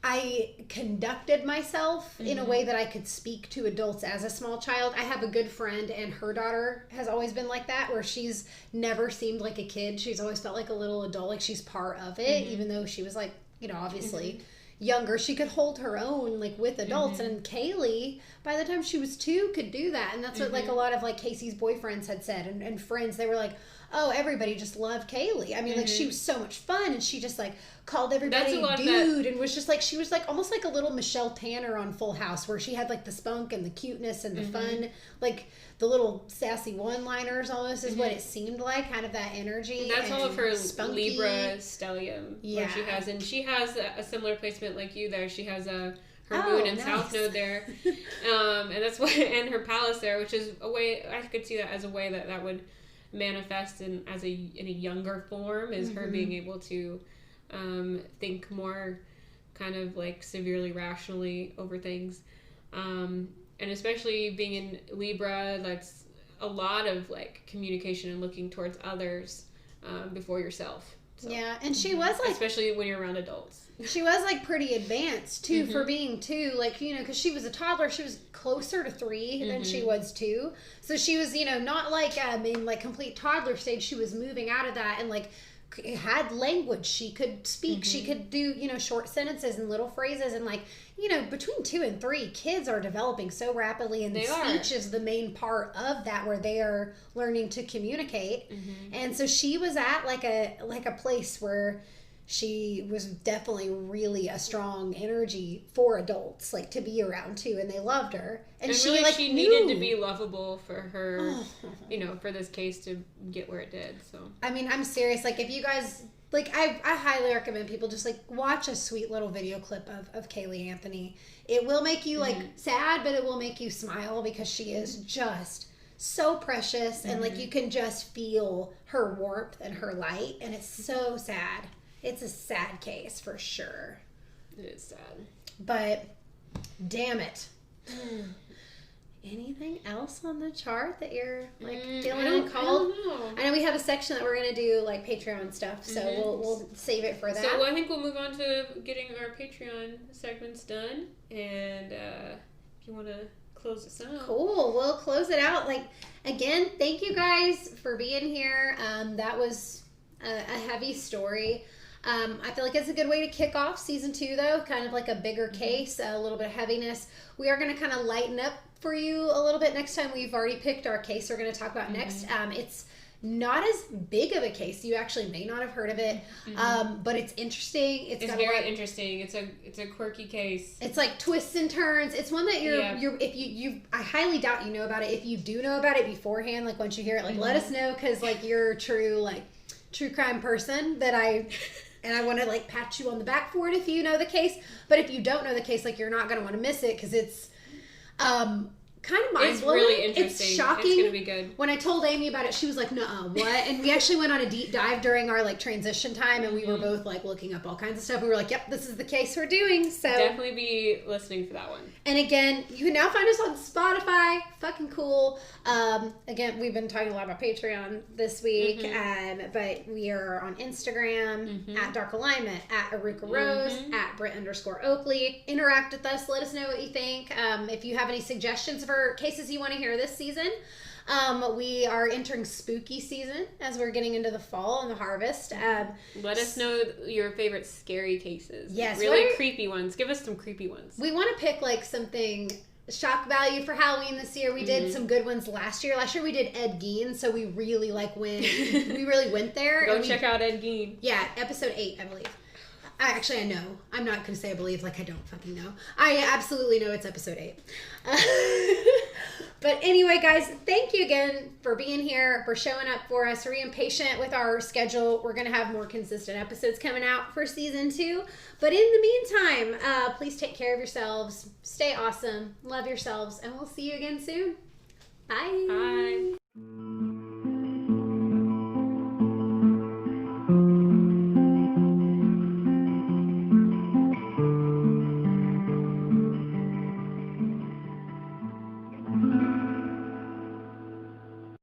I conducted myself in a way that I could speak to adults as a small child. I have a good friend, and her daughter has always been like that, where she's never seemed like a kid. She's always felt like a little adult, like she's part of it, even though she was like, you know, obviously younger. She could hold her own like with adults, and CAYLEE, by the time she was 2, could do that. And that's what like a lot of like Casey's boyfriends had said, and friends. They were like, oh, everybody just loved CAYLEE. I mean, like she was so much fun, and she just like called everybody dude, and was just like, she was like almost like a little Michelle Tanner on Full House, where she had like the spunk and the cuteness and the fun, like the little sassy one-liners almost is what it seemed like, kind of that energy. That's all of her spunky Libra stellium, where she has a similar placement like you there. She has her moon and south node there, and that's why, and her palace there, which is a way I could see that as a way that would manifest in a younger form, is her being able to think more kind of like severely rationally over things, and especially being in Libra, that's a lot of like communication and looking towards others before yourself. So, and she was like, especially when you're around adults, she was like pretty advanced too for being 2, like, you know, because she was a toddler. She was closer to 3 than she was 2, so she was, you know, not like in like complete toddler stage. She was moving out of that, and like had language. She could speak. She could do, you know, short sentences and little phrases, and like, you know, between 2 and 3, kids are developing so rapidly, and speech is the main part of that, where they are learning to communicate. And so she was at like a place where she was definitely really a strong energy for adults, like to be around too, and they loved her. And she really, like she needed to be lovable for her, you know, for this case to get where it did. So I mean, I'm serious. Like, if you guys like, I highly recommend people just like watch a sweet little video clip of CAYLEE Anthony. It will make you like sad, but it will make you smile, because she is just so precious, and like you can just feel her warmth and her light, and it's so sad. It's a sad case for sure. It is sad. But damn it. Anything else on the chart that you're like feeling called? I know we have a section that we're gonna do like Patreon stuff, so we'll save it for that. So I think we'll move on to getting our Patreon segments done, and if you want to close this out. Cool. We'll close it out. Like, again, thank you guys for being here. That was a heavy story. I feel like it's a good way to kick off season 2, though, kind of like a bigger case, a little bit of heaviness. We are going to kind of lighten up for you a little bit next time. We've already picked our case we're going to talk about next. It's not as big of a case. You actually may not have heard of it, but it's interesting. It's got very interesting. It's a quirky case. It's like twists and turns. It's one that you're if you I highly doubt you know about it. If you do know about it beforehand, like once you hear it, like let us know, because like you're a true crime person that I want to like pat you on the back for it if you know the case. But if you don't know the case, like you're not going to want to miss it, because it's kind of mind-blowing. It's really interesting. It's shocking. It's going to be good. When I told Amy about it, she was like, "Nuh-uh, what?" And we actually went on a deep dive during our like transition time, and we were both like looking up all kinds of stuff. We were like, "Yep, this is the case we're doing." So definitely be listening for that one. And again, you can now find us on Spotify. Fucking cool. Again, we've been talking a lot about Patreon this week, but we are on Instagram at Dark Alignment, at Eruca Rose, at Britt_Oakley. Interact with us. Let us know what you think. If you have any suggestions for for cases you want to hear this season. We are entering spooky season as we're getting into the fall and the harvest. Let us know your favorite scary cases. Yes. Really creepy ones. Give us some creepy ones. We want to pick like something shock value for Halloween this year. We did some good ones last year. Last year we did Ed Gein, so we really we really went there. Go check out Ed Gein. Yeah, episode 8, I believe. I know. I'm not going to say I believe like I don't fucking know. I absolutely know it's episode 8. But anyway, guys, thank you again for being here, for showing up for us, for being patient with our schedule. We're going to have more consistent episodes coming out for season 2. But in the meantime, please take care of yourselves. Stay awesome. Love yourselves. And we'll see you again soon. Bye. Bye.